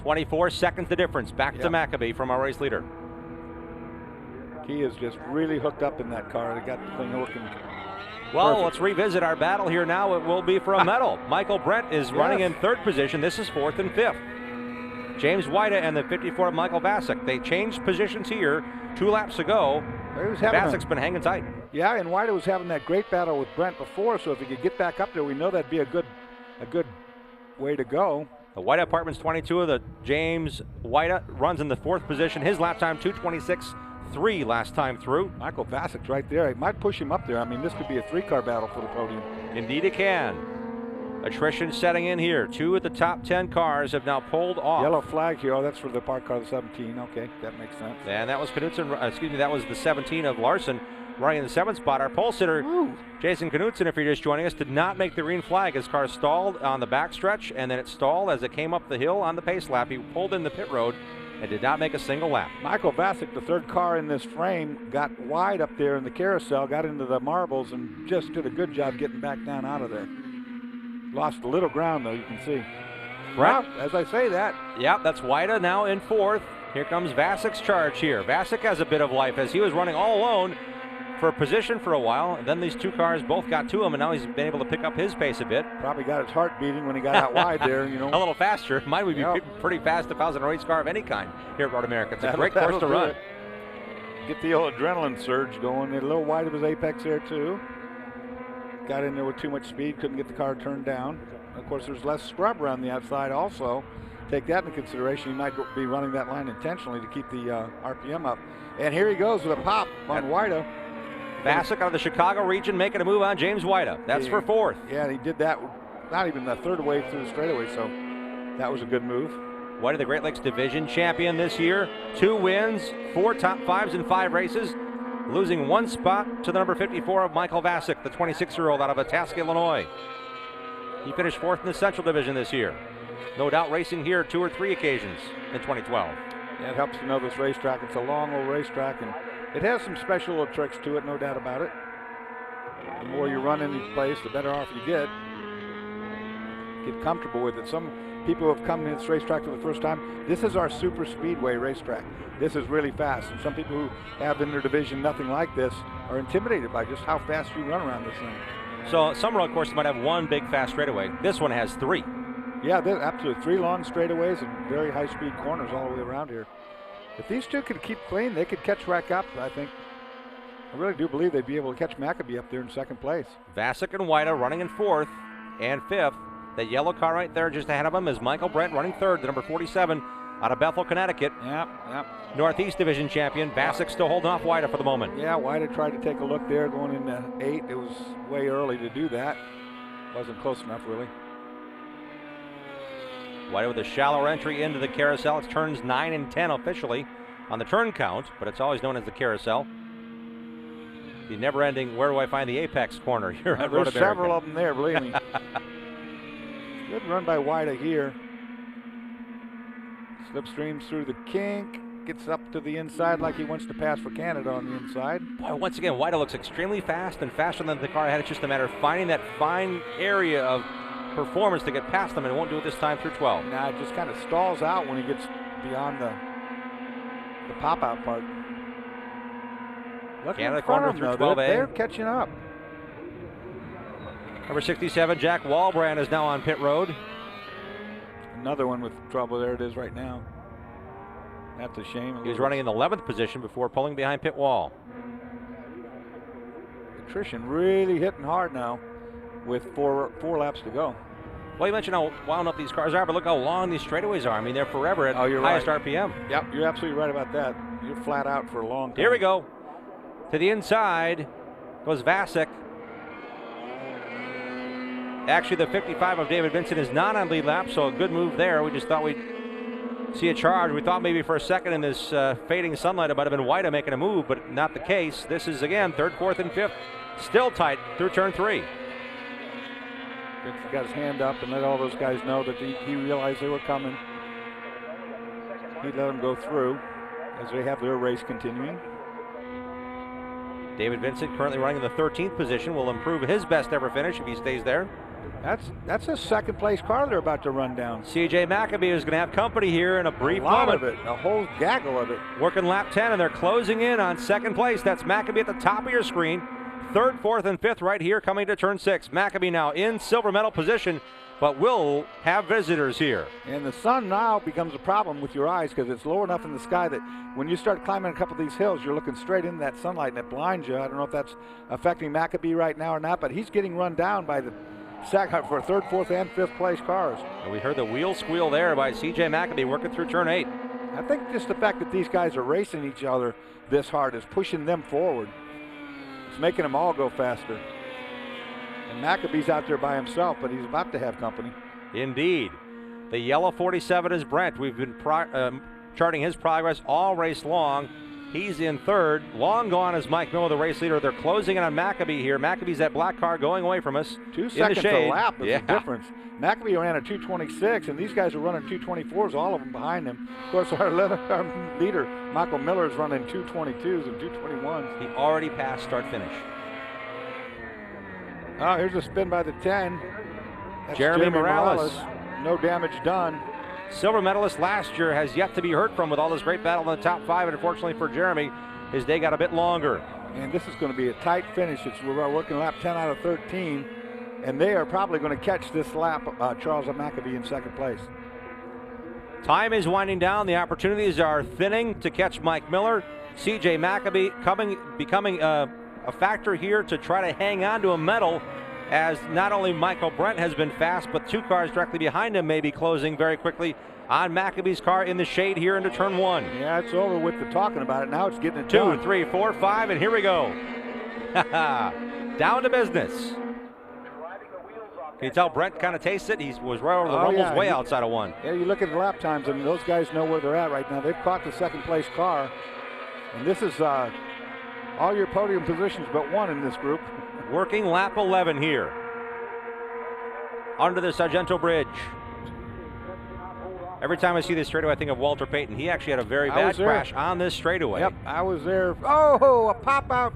24 seconds the difference. Back to Maccabee from our race leader. He is just really hooked up in that car. They got the thing working. Well, perfect. let's revisit our battle here now. It will be for a medal. Michael Brent is running in 3rd position. This is 4th and 5th. James Whita and the 54 Michael Bassick. They changed positions here 2 laps ago. Bassick's been hanging tight. Yeah, and Whita was having that great battle with Brent before, so if he could get back up there, we know that'd be a good way to go. The White Apartments 22 of the James Whita runs in the 4th position. His lap time 2:26.3 last time through. Michael Bassick's right there. It might push him up there. I mean, this could be a 3-car battle for the podium. Indeed it can. Attrition setting in here. 2 of the top 10 cars have now pulled off. Yellow flag here. Oh, that's for the parked car, the 17. Okay, that makes sense. And that was Knutson, that was the 17 of Larson running in the 7th spot. Our pole sitter, Jason Knutson, if you're just joining us, did not make the green flag. His car stalled on the backstretch, and then it stalled as it came up the hill on the pace lap. He pulled in the pit road and did not make a single lap. Michael Bassick, the 3rd car in this frame, got wide up there in the carousel, got into the marbles, and just did a good job getting back down out of there. Lost a little ground, though, you can see. Right. Well, as I say that. Yep, that's Whita now in 4th. Here comes Bassick's charge here. Bassick has a bit of life as he was running all alone for a position for a while. And then these 2 cars both got to him, and now he's been able to pick up his pace a bit. Probably got his heart beating when he got out wide there, you know. A little faster. Mine would be pretty fast if I was in a race car of any kind here at Road America. It's a great course to run. Get the old adrenaline surge going. A little wide of his apex there, too. Got in there with too much speed, couldn't get the car turned down. Of course, there's less scrub around the outside also. Take that into consideration. You might be running that line intentionally to keep the RPM up. And here he goes with a pop on Whita. Bassick out of the Chicago region making a move on James Whita. That's for 4th. Yeah, and he did that not even the third way through the straightaway, so that was a good move. White of the Great Lakes Division champion this year. 2 wins, 4 top 5s in 5 races. Losing 1 spot to the number 54 of Michael Vasic, the 26-year-old out of Itasca, Illinois. He finished 4th in the Central Division this year. No doubt racing here 2 or 3 occasions in 2012. Yeah, it helps to know this racetrack. It's a long old racetrack, and it has some special little tricks to it, no doubt about it. The more you run in each place, the better off you get. Get comfortable with it. Some people have come to this racetrack for the first time. This is our super speedway racetrack. This is really fast, and some people who have in their division nothing like this are intimidated by just how fast you run around this thing. So some road courses might have 1 big fast straightaway. This one has 3. Yeah, there's absolutely 3 long straightaways and very high-speed corners all the way around here. If these two could keep clean, they could catch Rack up, I think. I really do believe they'd be able to catch Maccabee up there in 2nd place. Vasic and White are running in 4th and 5th. The yellow car right there just ahead of him is Michael Brent running 3rd, the number 47 out of Bethel, Connecticut. Yep. Northeast Division champion. Vasic still holding off White for the moment. Yeah, White tried to take a look there going into 8. It was way early to do that. Wasn't close enough, really. White with a shallower entry into the carousel. It's turns 9 and 10 officially on the turn count, but it's always known as the carousel. The never-ending, where do I find the apex corner here at Road There's several of them there, believe me. Good run by White here. Slipstreams through the kink. Gets up to the inside like he wants to pass for Canada on the inside. Boy, once again, White looks extremely fast and faster than the car ahead. It's just a matter of finding that fine area of performance to get past them, and it won't do it this time through 12. Nah, it just kind of stalls out when he gets beyond the pop-out part. Canada corner through 12A. They're catching up. Number 67, Jack Walbrand, is now on pit road. Another one with trouble. There it is right now. That's a shame. He was running in the 11th position before pulling behind pit wall. Attrition really hitting hard now with four laps to go. Well, you mentioned how wound up these cars are, but look how long these straightaways are. I mean, they're forever at highest RPM. Yep, you're absolutely right about that. You're flat out for a long time. Here we go. To the inside goes Vasic. Actually, the 55 of David Vincent is not on lead lap, so a good move there. We just thought we'd see a charge. We thought maybe for a second in this fading sunlight it might have been White making a move, but not the case. This is, again, 3rd, 4th, and 5th. Still tight through turn 3. Vince got his hand up and let all those guys know that he realized they were coming. He let them go through as they have their race continuing. David Vincent currently running in the 13th position. Will improve his best ever finish if he stays there. That's a 2nd place car they're about to run down. CJ Maccabee is going to have company here in a brief moment. moment. Of it, a whole gaggle of it. Working lap 10, and they're closing in on 2nd place. That's Maccabee at the top of your screen. 3rd, 4th, and 5th right here coming to turn 6. Maccabee now in silver medal position, but will have visitors here. And the sun now becomes a problem with your eyes because it's low enough in the sky that when you start climbing a couple of these hills, you're looking straight into that sunlight and it blinds you. I don't know if that's affecting Maccabee right now or not, but he's getting run down by the sack for 3rd, 4th, and 5th place cars. And we heard the wheel squeal there by CJ Maccabee working through turn 8. I think just the fact that these guys are racing each other this hard is pushing them forward. It's making them all go faster. And Maccabee's out there by himself, but he's about to have company. Indeed. The yellow 47 is Brent. We've been charting his progress all race long. He's in 3rd. Long gone is Mike Miller, the race leader. They're closing in on Maccabee here. Maccabee's that black car going away from us. 2 seconds a lap is the difference. Maccabee ran a 2:26, and these guys are running 2:24s, all of them behind him. Of course, our leader, Michael Miller, is running 2:22s and 2:21s. He already passed start-finish. Oh, here's a spin by the 10. That's Jeremy Morales. No damage done. Silver medalist last year has yet to be heard from with all this great battle in the top 5, and unfortunately for Jeremy, his day got a bit longer. And this is going to be a tight finish. We're working lap 10 out of 13, and they are probably going to catch this lap, Charles Maccabee in 2nd place. Time is winding down. The opportunities are thinning to catch Mike Miller. CJ Maccabee becoming a factor here to try to hang on to a medal, as not only Michael Brent has been fast, but 2 cars directly behind him may be closing very quickly on Maccabee's car in the shade here into turn 1. Yeah, it's over with the talking about it. Now it's getting it 2, done. 3, 4, 5, and here we go. Down to business. Can you tell Brent kind of tastes it? He was right over the Rumbles, way outside of 1. Yeah, you look at the lap times, and those guys know where they're at right now. They've caught the second-place car. And this is all your podium positions but 1 in this group. Working lap 11 here. Under the Sargento Bridge. Every time I see this straightaway, I think of Walter Payton. He actually had a very bad crash on this straightaway. Yep, I was there. Oh, a pop out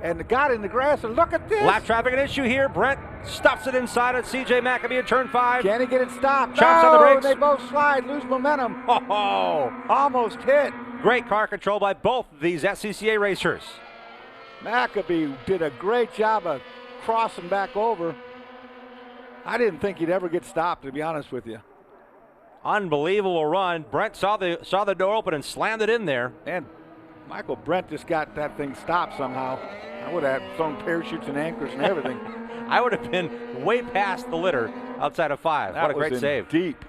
and got in the grass, and look at this. Lap traffic an issue here. Brent stuffs it inside at CJ Maccabee at turn 5. Can he get it stopped? Chops on the brakes. They both slide, lose momentum. Oh, almost hit. Great car control by both of these SCCA racers. Maccabee did a great job of crossing back over. I didn't think he'd ever get stopped, to be honest with you. Unbelievable run. Brent saw the door open and slammed it in there. And Michael Brent just got that thing stopped somehow. I would have thrown parachutes and anchors and everything. I would have been way past the litter outside of 5. What a great save. Deep.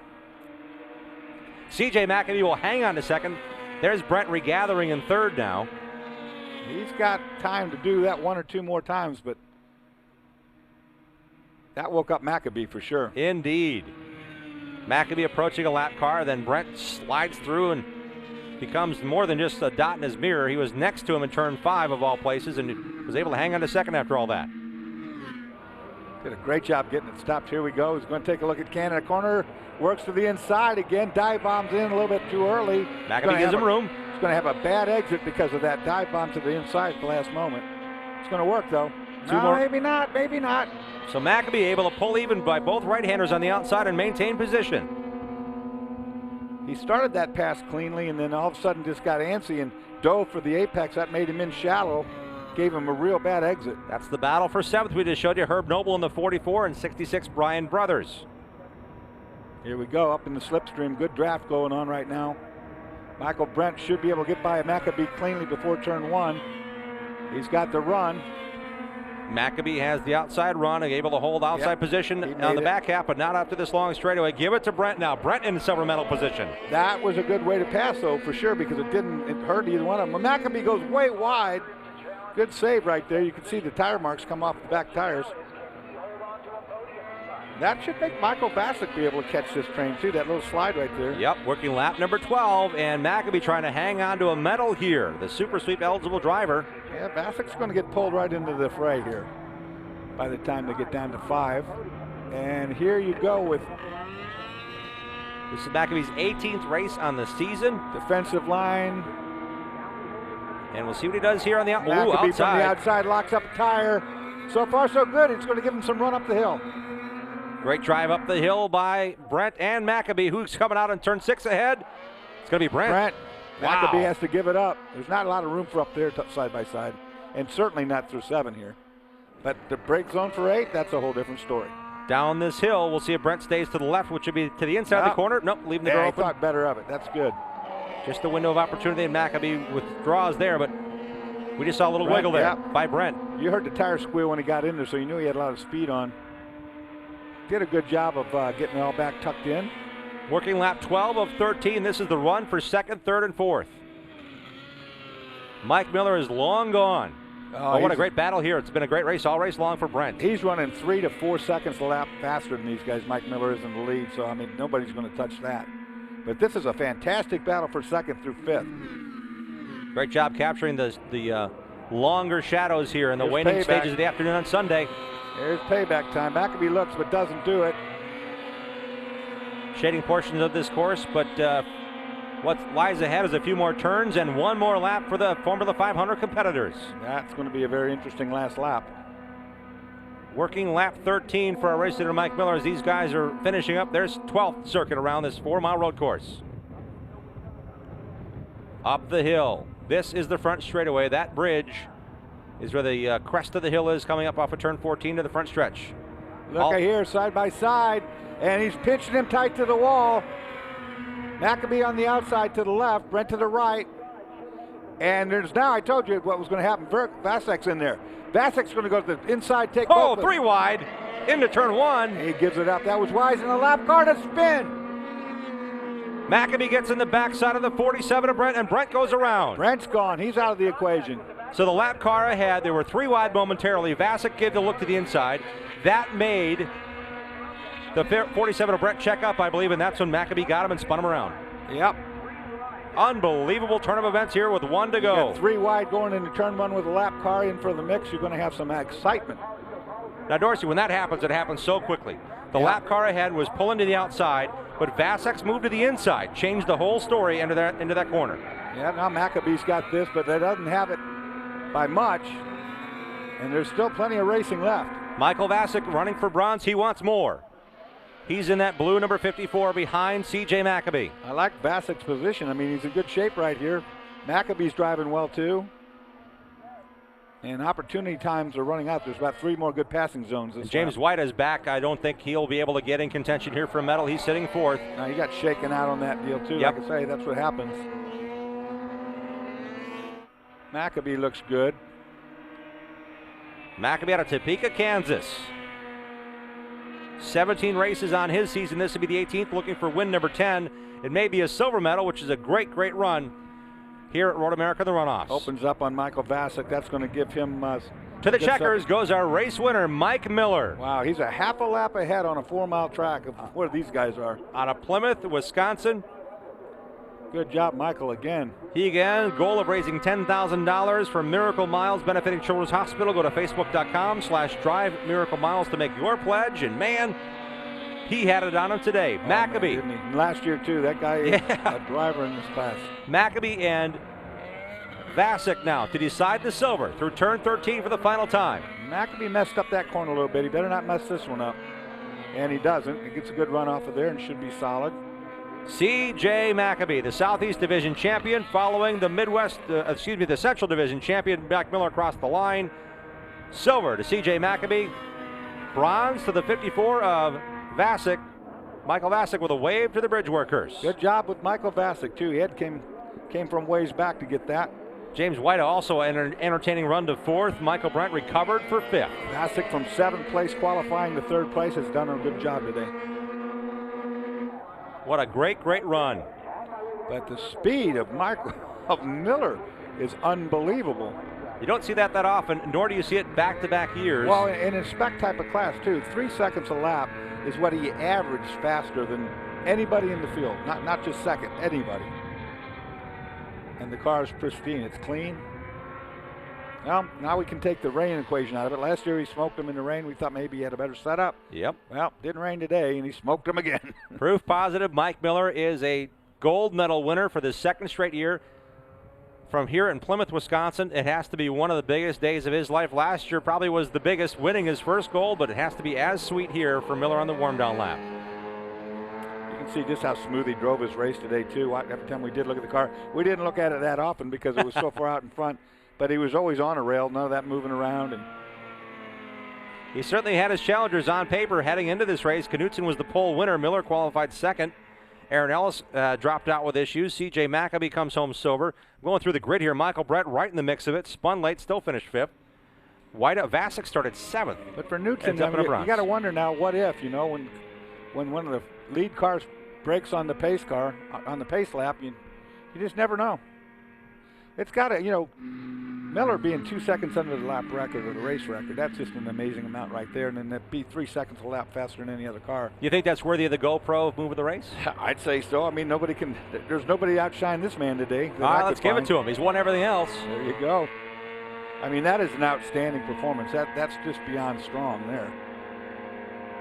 CJ Maccabee will hang on to second. There's Brent regathering in third now. He's got time to do that 1 or 2 more times, but that woke up Maccabee for sure. Indeed. Maccabee approaching a lap car, then Brent slides through and becomes more than just a dot in his mirror. He was next to him in turn 5 of all places and was able to hang on to second after all that. Did a great job getting it stopped. Here we go. He's going to take a look at Canada corner. Works to the inside again. Dive bombs in a little bit too early. Maccabee gives him room. He's going to have a bad exit because of that dive bomb to the inside at the last moment. It's going to work though. Two more. Maybe not. Maybe not. So Maccabee able to pull even by both right-handers on the outside and maintain position. He started that pass cleanly and then all of a sudden just got antsy and dove for the apex. That made him in shallow. Gave him a real bad exit. That's the battle for 7th. We just showed you Herb Noble in the 44 and 66 Brian Brothers. Here we go, up in the slipstream. Good draft going on right now. Michael Brent should be able to get by a Maccabee cleanly before turn 1. He's got the run. Maccabee has the outside run, able to hold outside position on the back half, but not after this long straightaway. Give it to Brent now. Brent in the silver medal position. That was a good way to pass, though, for sure, because it hurt either one of them. Maccabee goes way wide. Good save right there. You can see the tire marks come off the back tires. That should make Michael Bassick be able to catch this train, too, that little slide right there. Yep, working lap number 12, and Maccabee trying to hang on to a medal here, the Super Sweep eligible driver. Yeah, Bassick's going to get pulled right into the fray here by the time they get down to 5. And here you go with... This is Maccabee's 18th race on the season. Defensive line. And we'll see what he does here on the outside. Maccabee from the outside locks up a tire. So far, so good. It's going to give him some run up the hill. Great drive up the hill by Brent and Maccabee. Who's coming out in turn 6 ahead? It's going to be Brent. Maccabee has to give it up. There's not a lot of room for up there side by side, and certainly not through 7 here. But the brake zone for 8, that's a whole different story. Down this hill, we'll see if Brent stays to the left, which would be to the inside of the corner. Nope, leaving the door open. Thought better of it. That's good. Just a window of opportunity, and Maccabee withdraws there, but we just saw a little wiggle there by Brent. You heard the tire squeal when he got in there, so you knew he had a lot of speed on. Did a good job of getting it all back tucked in. Working lap 12 of 13. This is the run for 2nd, 3rd, and 4th. Mike Miller is long gone. Oh, what a great battle here. It's been a great race all race long for Brent. He's running 3 to 4 seconds a lap faster than these guys. Mike Miller is in the lead, so, I mean, nobody's going to touch that. But this is a fantastic battle for 2nd through 5th. Great job capturing the longer shadows here in the waning stages of the afternoon on Sunday. There's payback time. Maccabee looks but doesn't do it. Shading portions of this course, but what lies ahead is a few more turns and one more lap for the Formula 500 competitors. That's going to be a very interesting last lap. Working lap 13 for our race leader Mike Miller as these guys are finishing up their 12th circuit around this 4-mile road course. Up the hill. This is the front straightaway. That bridge is where the crest of the hill is, coming up off of turn 14 to the front stretch. Look here, side by side, and he's pinching him tight to the wall. Maccabee on the outside to the left, Brent to the right. And there's now, I told you what was going to happen. Vasek's in there. Vasek's going to go to the inside, take both. 3 wide into turn 1. He gives it up. That was wise in the lap car to spin. Maccabee gets in the backside of the 47 of Brent, and Brent goes around. Brent's gone. He's out of the equation. So the lap car ahead, there were 3 wide momentarily. Vasek gave the look to the inside. That made The 47 of Brett checkup, I believe, and that's when Maccabee got him and spun him around. Yep. Unbelievable turn of events here with 1 to You go. got 3 wide going into turn 1 with a lap car in for the mix. You're going to have some excitement. Now, Dorsey, when that happens, it happens so quickly. The lap car ahead was pulling to the outside, but Vasek's moved to the inside, changed the whole story into that corner. Yeah, now Maccabee's got this, but they doesn't have it by much, and there's still plenty of racing left. Michael Vasek running for bronze. He wants more. He's in that blue number 54 behind C.J. Maccabee. I like Vasek's position. I mean, he's in good shape right here. Maccabee's driving well, too. And opportunity times are running out. There's about 3 more good passing zones. And James White is back. I don't think he'll be able to get in contention here for a medal. He's sitting 4th. Now, he got shaken out on that deal, too. Yep. Like I say, that's what happens. Maccabee looks good. Maccabee out of Topeka, Kansas. 17 races on his season. This will be the 18th, looking for win number 10. It may be a silver medal, which is a great, great run here at Road America, the Runoffs. Opens up on Michael Vasek. That's going to give him... to the checkers goes our race winner, Mike Miller. Wow, he's a half a lap ahead on a 4-mile track of where these guys are. Out of Plymouth, Wisconsin. Good job, Michael, again. He again, goal of raising $10,000 for Miracle Miles benefiting Children's Hospital. Go to facebook.com/drive Miracle Miles to make your pledge. And man, he had it on him today. Maccabee. Man, didn't he? Last year, too, that guy is a driver in this class. Maccabee and Vasek now to decide the silver through turn 13 for the final time. Maccabee messed up that corner a little bit. He better not mess this one up. And he doesn't. He gets a good run off of there and should be solid. C.J. Maccabee, the Southeast Division champion, following the the Central Division champion, Mike Miller across the line. Silver to C.J. Maccabee. Bronze to the 54 of Vasek. Michael Vasek with a wave to the bridge workers. Good job with Michael Vasek, too. He came from ways back to get that. James White also an entertaining run to 4th. Michael Brent recovered for 5th. Vasek from 7th place qualifying to 3rd place has done a good job today. What a great, great run. But the speed of Miller is unbelievable. You don't see that often, nor do you see it back-to-back years. Well, in a spec type of class, too, 3 seconds a lap is what he averaged faster than anybody in the field. Not just second, anybody. And the car is pristine. It's clean. Well, now we can take the rain equation out of it. Last year he smoked him in the rain. We thought maybe he had a better setup. Yep. Well, didn't rain today, and he smoked him again. Proof positive. Mike Miller is a gold medal winner for the 2nd straight year. From here in Plymouth, Wisconsin, it has to be one of the biggest days of his life. Last year probably was the biggest, winning his first gold, but it has to be as sweet here for Miller on the warm-down lap. You can see just how smooth he drove his race today, too. Every time we did look at the car, we didn't look at it that often because it was so far out in front. But he was always on a rail, none of that moving around. And he certainly had his challengers on paper heading into this race. Knutson was the pole winner. Miller qualified 2nd. Aaron Ellis dropped out with issues. C.J. Maccabee comes home sober. Going through the grid here, Michael Brett right in the mix of it. Spun late, still finished 5th. Vasek started 7th. But for Knutson, you got to wonder now, what if, when one of the lead cars breaks on the pace car, on the pace lap, you just never know. It's got to, Miller being 2 seconds under the lap record or the race record, that's just an amazing amount right there. And then that'd be 3 seconds a lap faster than any other car. You think that's worthy of the GoPro move of the race? I'd say so. I mean, there's nobody outshine this man today. Let's give it to him. He's won everything else. There you go. I mean, that is an outstanding performance. That's just beyond strong there.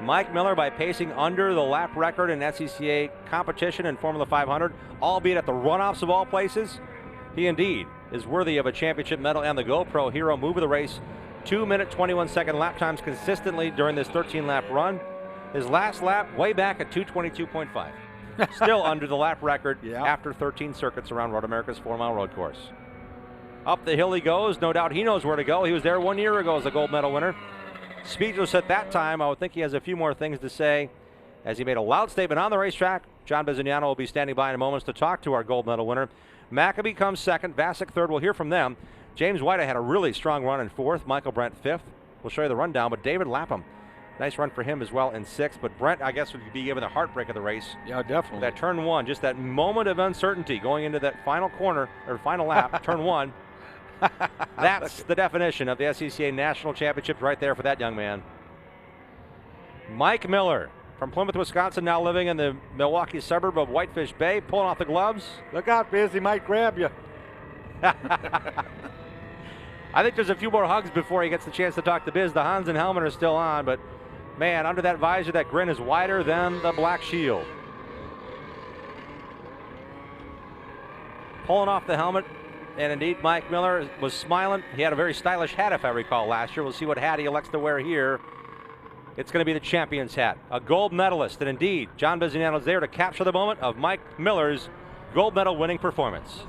Mike Miller by pacing under the lap record in SCCA competition in Formula 500, albeit at the Runoffs of all places. He indeed is worthy of a championship medal and the GoPro Hero move of the race. 2-minute, 21-second lap times consistently during this 13-lap run. His last lap way back at 2:22.5. Still under the lap record after 13 circuits around Road America's 4-mile road course. Up the hill he goes. No doubt he knows where to go. He was there 1 year ago as a gold medal winner. Speechless at that time. I would think he has a few more things to say as he made a loud statement on the racetrack. John Bizignano will be standing by in a moment to talk to our gold medal winner. Maccabee comes 2nd, Vasek 3rd. We'll hear from them. James White had a really strong run in 4th. Michael Brent 5th. We'll show you the rundown, but David Lapham, nice run for him as well in 6th. But Brent, I guess, would be given the heartbreak of the race. Yeah, definitely. That turn 1, just that moment of uncertainty going into that final corner, or final lap, turn 1. That's the definition of the SCCA National Championship right there for that young man. Mike Miller from Plymouth, Wisconsin, now living in the Milwaukee suburb of Whitefish Bay, pulling off the gloves. Look out, Biz, he might grab you. I think there's a few more hugs before he gets the chance to talk to Biz. The Hans and helmet are still on, but man, under that visor, that grin is wider than the black shield. Pulling off the helmet, and indeed Mike Miller was smiling. He had a very stylish hat, if I recall, last year. We'll see what hat he elects to wear here. It's going to be the champion's hat. A gold medalist, and indeed, John Bizignano is there to capture the moment of Mike Miller's gold medal winning performance.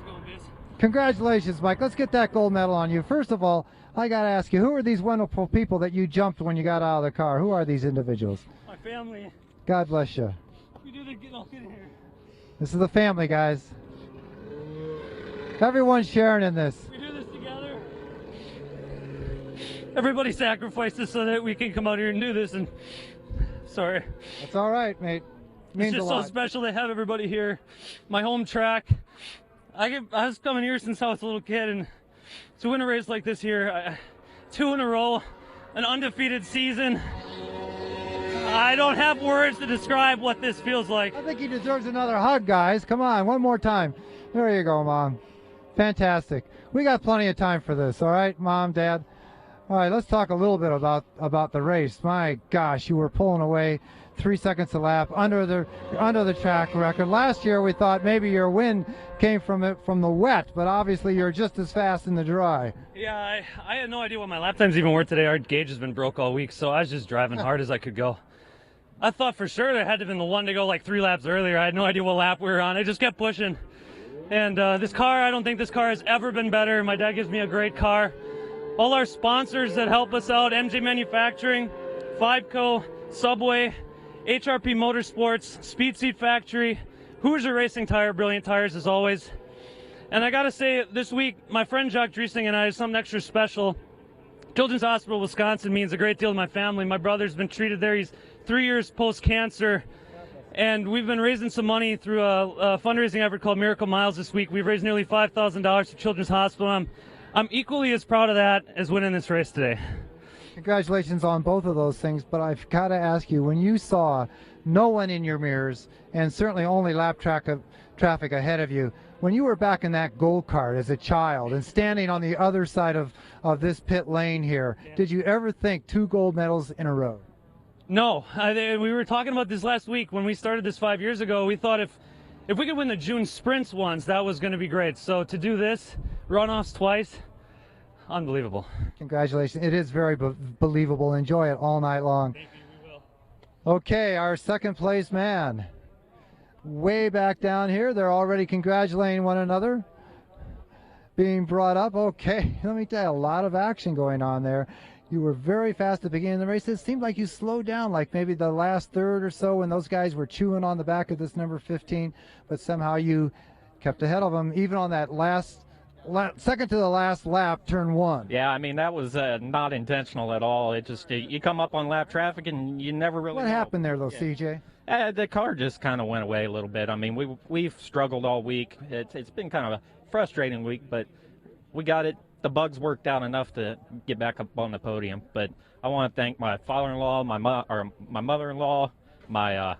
Congratulations, Mike. Let's get that gold medal on you. First of all, I got to ask you, who are these wonderful people that you jumped when you got out of the car? Who are these individuals? My family. God bless you. We do the get in here. This is the family, guys. Everyone's sharing in this. We do this together. Everybody sacrifices so that we can come out here and do this. And sorry. That's all right, mate. It's just so special to have everybody here. My home track. I was coming here since I was a little kid, and to win a race like this here, 2 in a row, an undefeated season. I don't have words to describe what this feels like. I think he deserves another hug, guys. Come on, one more time. There you go, Mom. Fantastic. We got plenty of time for this, all right, Mom, Dad? All right, let's talk a little bit about the race. My gosh, you were pulling away 3 seconds a lap under the track record. Last year we thought maybe your win came from the wet, but obviously you're just as fast in the dry. Yeah, I had no idea what my lap times even were today. Our gauge has been broke all week, so I was just driving hard as I could go. I thought for sure there had to have been the one to go like 3 laps earlier. I had no idea what lap we were on. I just kept pushing. And this car, I don't think this car has ever been better. My dad gives me a great car. All our sponsors that help us out, MJ Manufacturing, Fiveco, Subway, HRP Motorsports, Speed Seat Factory, Hoosier Racing Tire, brilliant tires as always. And I gotta say, this week, my friend Jacques Driesing and I have something extra special. Children's Hospital, Wisconsin means a great deal to my family. My brother's been treated there. He's 3 years post-cancer. And we've been raising some money through a fundraising effort called Miracle Miles this week. We've raised nearly $5,000 for Children's Hospital. I'm equally as proud of that as winning this race today. Congratulations on both of those things, but I've got to ask you, when you saw no one in your mirrors and certainly only lap traffic ahead of you, when you were back in that gold cart as a child and standing on the other side of this pit lane here, did you ever think 2 gold medals in a row? No, we were talking about this last week when we started this 5 years ago. We thought if we could win the June sprints once, that was going to be great. So to do this, runoffs twice, unbelievable. Congratulations. It is very believable. Enjoy it all night long. Thank you, we will. Okay, our second place man. Way back down here, they're already congratulating one another. Being brought up. Okay, let me tell you, a lot of action going on there. You were very fast at the beginning of the race. It seemed like you slowed down, like maybe the last third or so when those guys were chewing on the back of this number 15, but somehow you kept ahead of them, even on that second to the last lap, turn 1. Yeah, I mean, that was not intentional at all. It just, you come up on lap traffic and you never really What know. happened there, though, CJ? The car just kind of went away a little bit. I mean, we've struggled all week. It's been kind of a frustrating week, but we got it. The bugs worked out enough to get back up on the podium. But I want to thank my father-in-law, my mother-in-law, my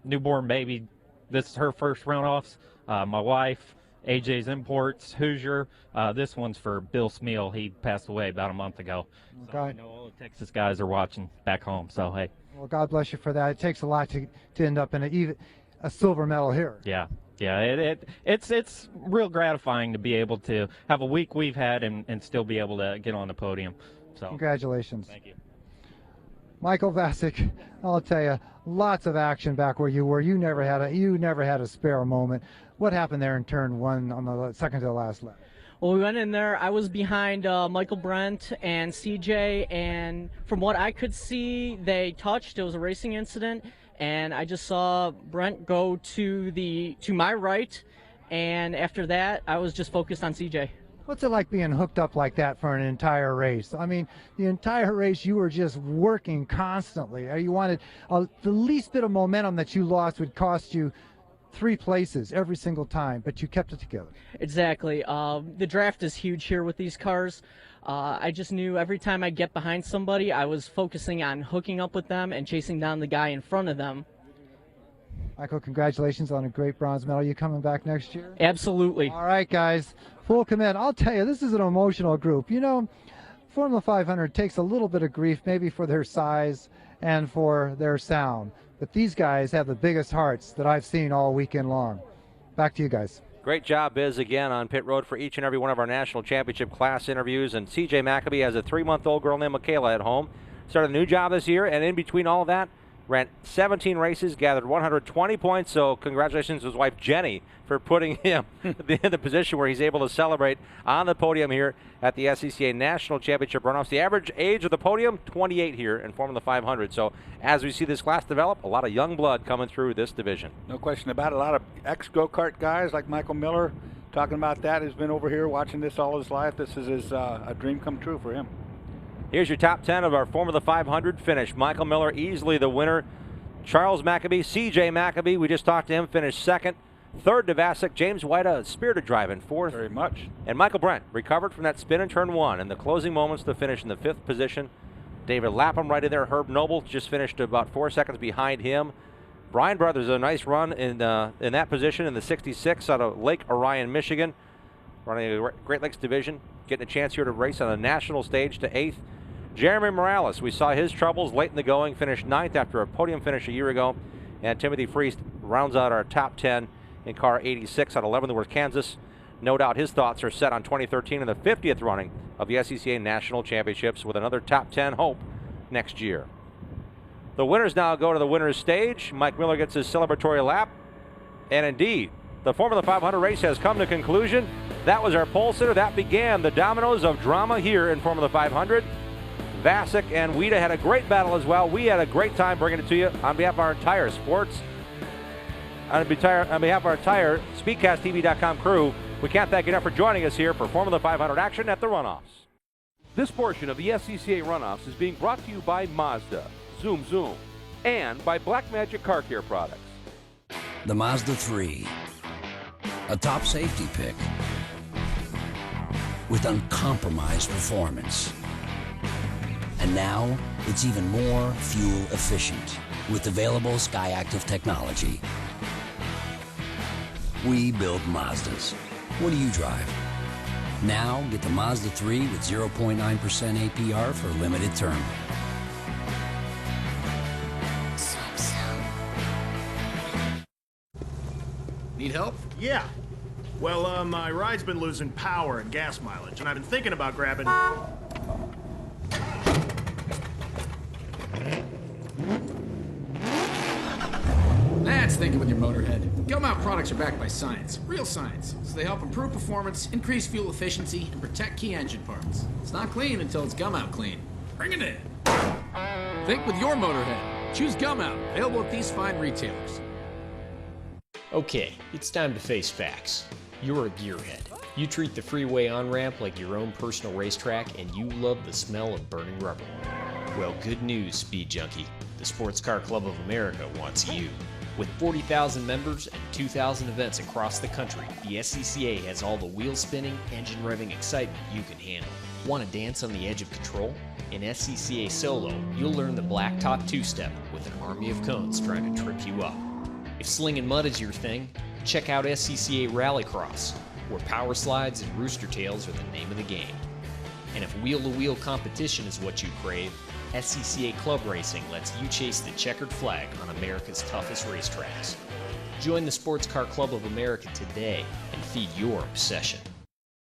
newborn baby. This is her first runoffs. My wife, AJ's Imports, Hoosier. This one's for Bill Smeal. He passed away about a month ago. Okay. So I know all the Texas guys are watching back home. So hey. Well, God bless you for that. It takes a lot to end up in a silver medal here. Yeah. Yeah, it's real gratifying to be able to have a week we've had and still be able to get on the podium. So congratulations. Thank you. Michael Vasic, I'll tell you, lots of action back where you were. You never had a spare moment. What happened there in turn 1 on the second to the last lap? Well, we went in there. I was behind Michael Brent and CJ, and from what I could see, they touched. It was a racing incident. And I just saw Brent go to my right, and after that, I was just focused on CJ. What's it like being hooked up like that for an entire race? I mean, the entire race you were just working constantly. You wanted the least bit of momentum that you lost would cost you 3 places every single time, but you kept it together. Exactly. The draft is huge here with these cars. I just knew every time I get behind somebody, I was focusing on hooking up with them and chasing down the guy in front of them. Michael, congratulations on a great bronze medal. You coming back next year? Absolutely. All right, guys, full commit. I'll tell you, this is an emotional group. You know, Formula 500 takes a little bit of grief maybe for their size and for their sound, but these guys have the biggest hearts that I've seen all weekend long. Back to you guys. Great job, Biz, again on pit road for each and every one of our national championship class interviews. And CJ Maccabee has a 3-month-old girl named Michaela at home. Started a new job this year, and in between all of that, ran 17 races, gathered 120 points. So congratulations to his wife, Jenny, for putting him in the position where he's able to celebrate on the podium here at the SCCA National Championship Runoffs. The average age of the podium, 28 here in Formula 500. So as we see this class develop, a lot of young blood coming through this division. No question about it. A lot of ex-go-kart guys like Michael Miller talking about that. Has been over here watching this all his life. This is a dream come true for him. Here's your top 10 of our Formula 500 finish. Michael Miller, easily the winner. Charles Maccabee, CJ Maccabee, we just talked to him, finished second. Third, Devasic. James White, a spirited drive in fourth. Very much. And Michael Brent recovered from that spin in turn one in the closing moments to finish in the 5th position. David Lapham right in there. Herb Noble just finished about 4 seconds behind him. Brian Brothers, a nice run in that position in the 66 out of Lake Orion, Michigan. Running a Great Lakes division, getting a chance here to race on a national stage to 8th. Jeremy Morales, we saw his troubles late in the going, finished 9th after a podium finish a year ago. And Timothy Freest rounds out our top 10 in car 86 out of Leavenworth, Kansas. No doubt his thoughts are set on 2013 and the 50th running of the SCCA National Championships with another top 10 hope next year. The winners now go to the winner's stage. Mike Miller gets his celebratory lap. And indeed, the Formula 500 race has come to conclusion. That was our pole sitter. That began the dominoes of drama here in Formula 500. Vasic and Wida had a great battle as well. We had a great time bringing it to you on behalf of our entire SpeedcastTV.com crew. We can't thank you enough for joining us here for Formula 500 action at the Runoffs. This portion of the SCCA Runoffs is being brought to you by Mazda, Zoom Zoom, and by Blackmagic Car Care Products. The Mazda 3, a top safety pick with uncompromised performance. And now, it's even more fuel efficient with available SkyActiv technology. We build Mazdas. What do you drive? Now, get the Mazda 3 with 0.9% APR for a limited term. Need help? Yeah. Well, my ride's been losing power and gas mileage, and I've been thinking about grabbing... That's thinking with your motorhead. Gummout products are backed by science, real science, so they help improve performance, increase fuel efficiency, and protect key engine parts. It's not clean until it's Gummout clean. Bring it in. Think with your motorhead. Choose Gummout, available at these fine retailers. Okay, it's time to face facts. You're a gearhead. You treat the freeway on-ramp like your own personal racetrack, and you love the smell of burning rubber. Well, good news, Speed Junkie. The Sports Car Club of America wants you. With 40,000 members and 2,000 events across the country, the SCCA has all the wheel-spinning, engine-revving excitement you can handle. Want to dance on the edge of control? In SCCA Solo, you'll learn the blacktop two-step with an army of cones trying to trip you up. If slinging mud is your thing, check out SCCA Rallycross, where power slides and rooster tails are the name of the game. And if wheel-to-wheel competition is what you crave, SCCA Club Racing lets you chase the checkered flag on America's toughest racetracks. Join the Sports Car Club of America today and feed your obsession.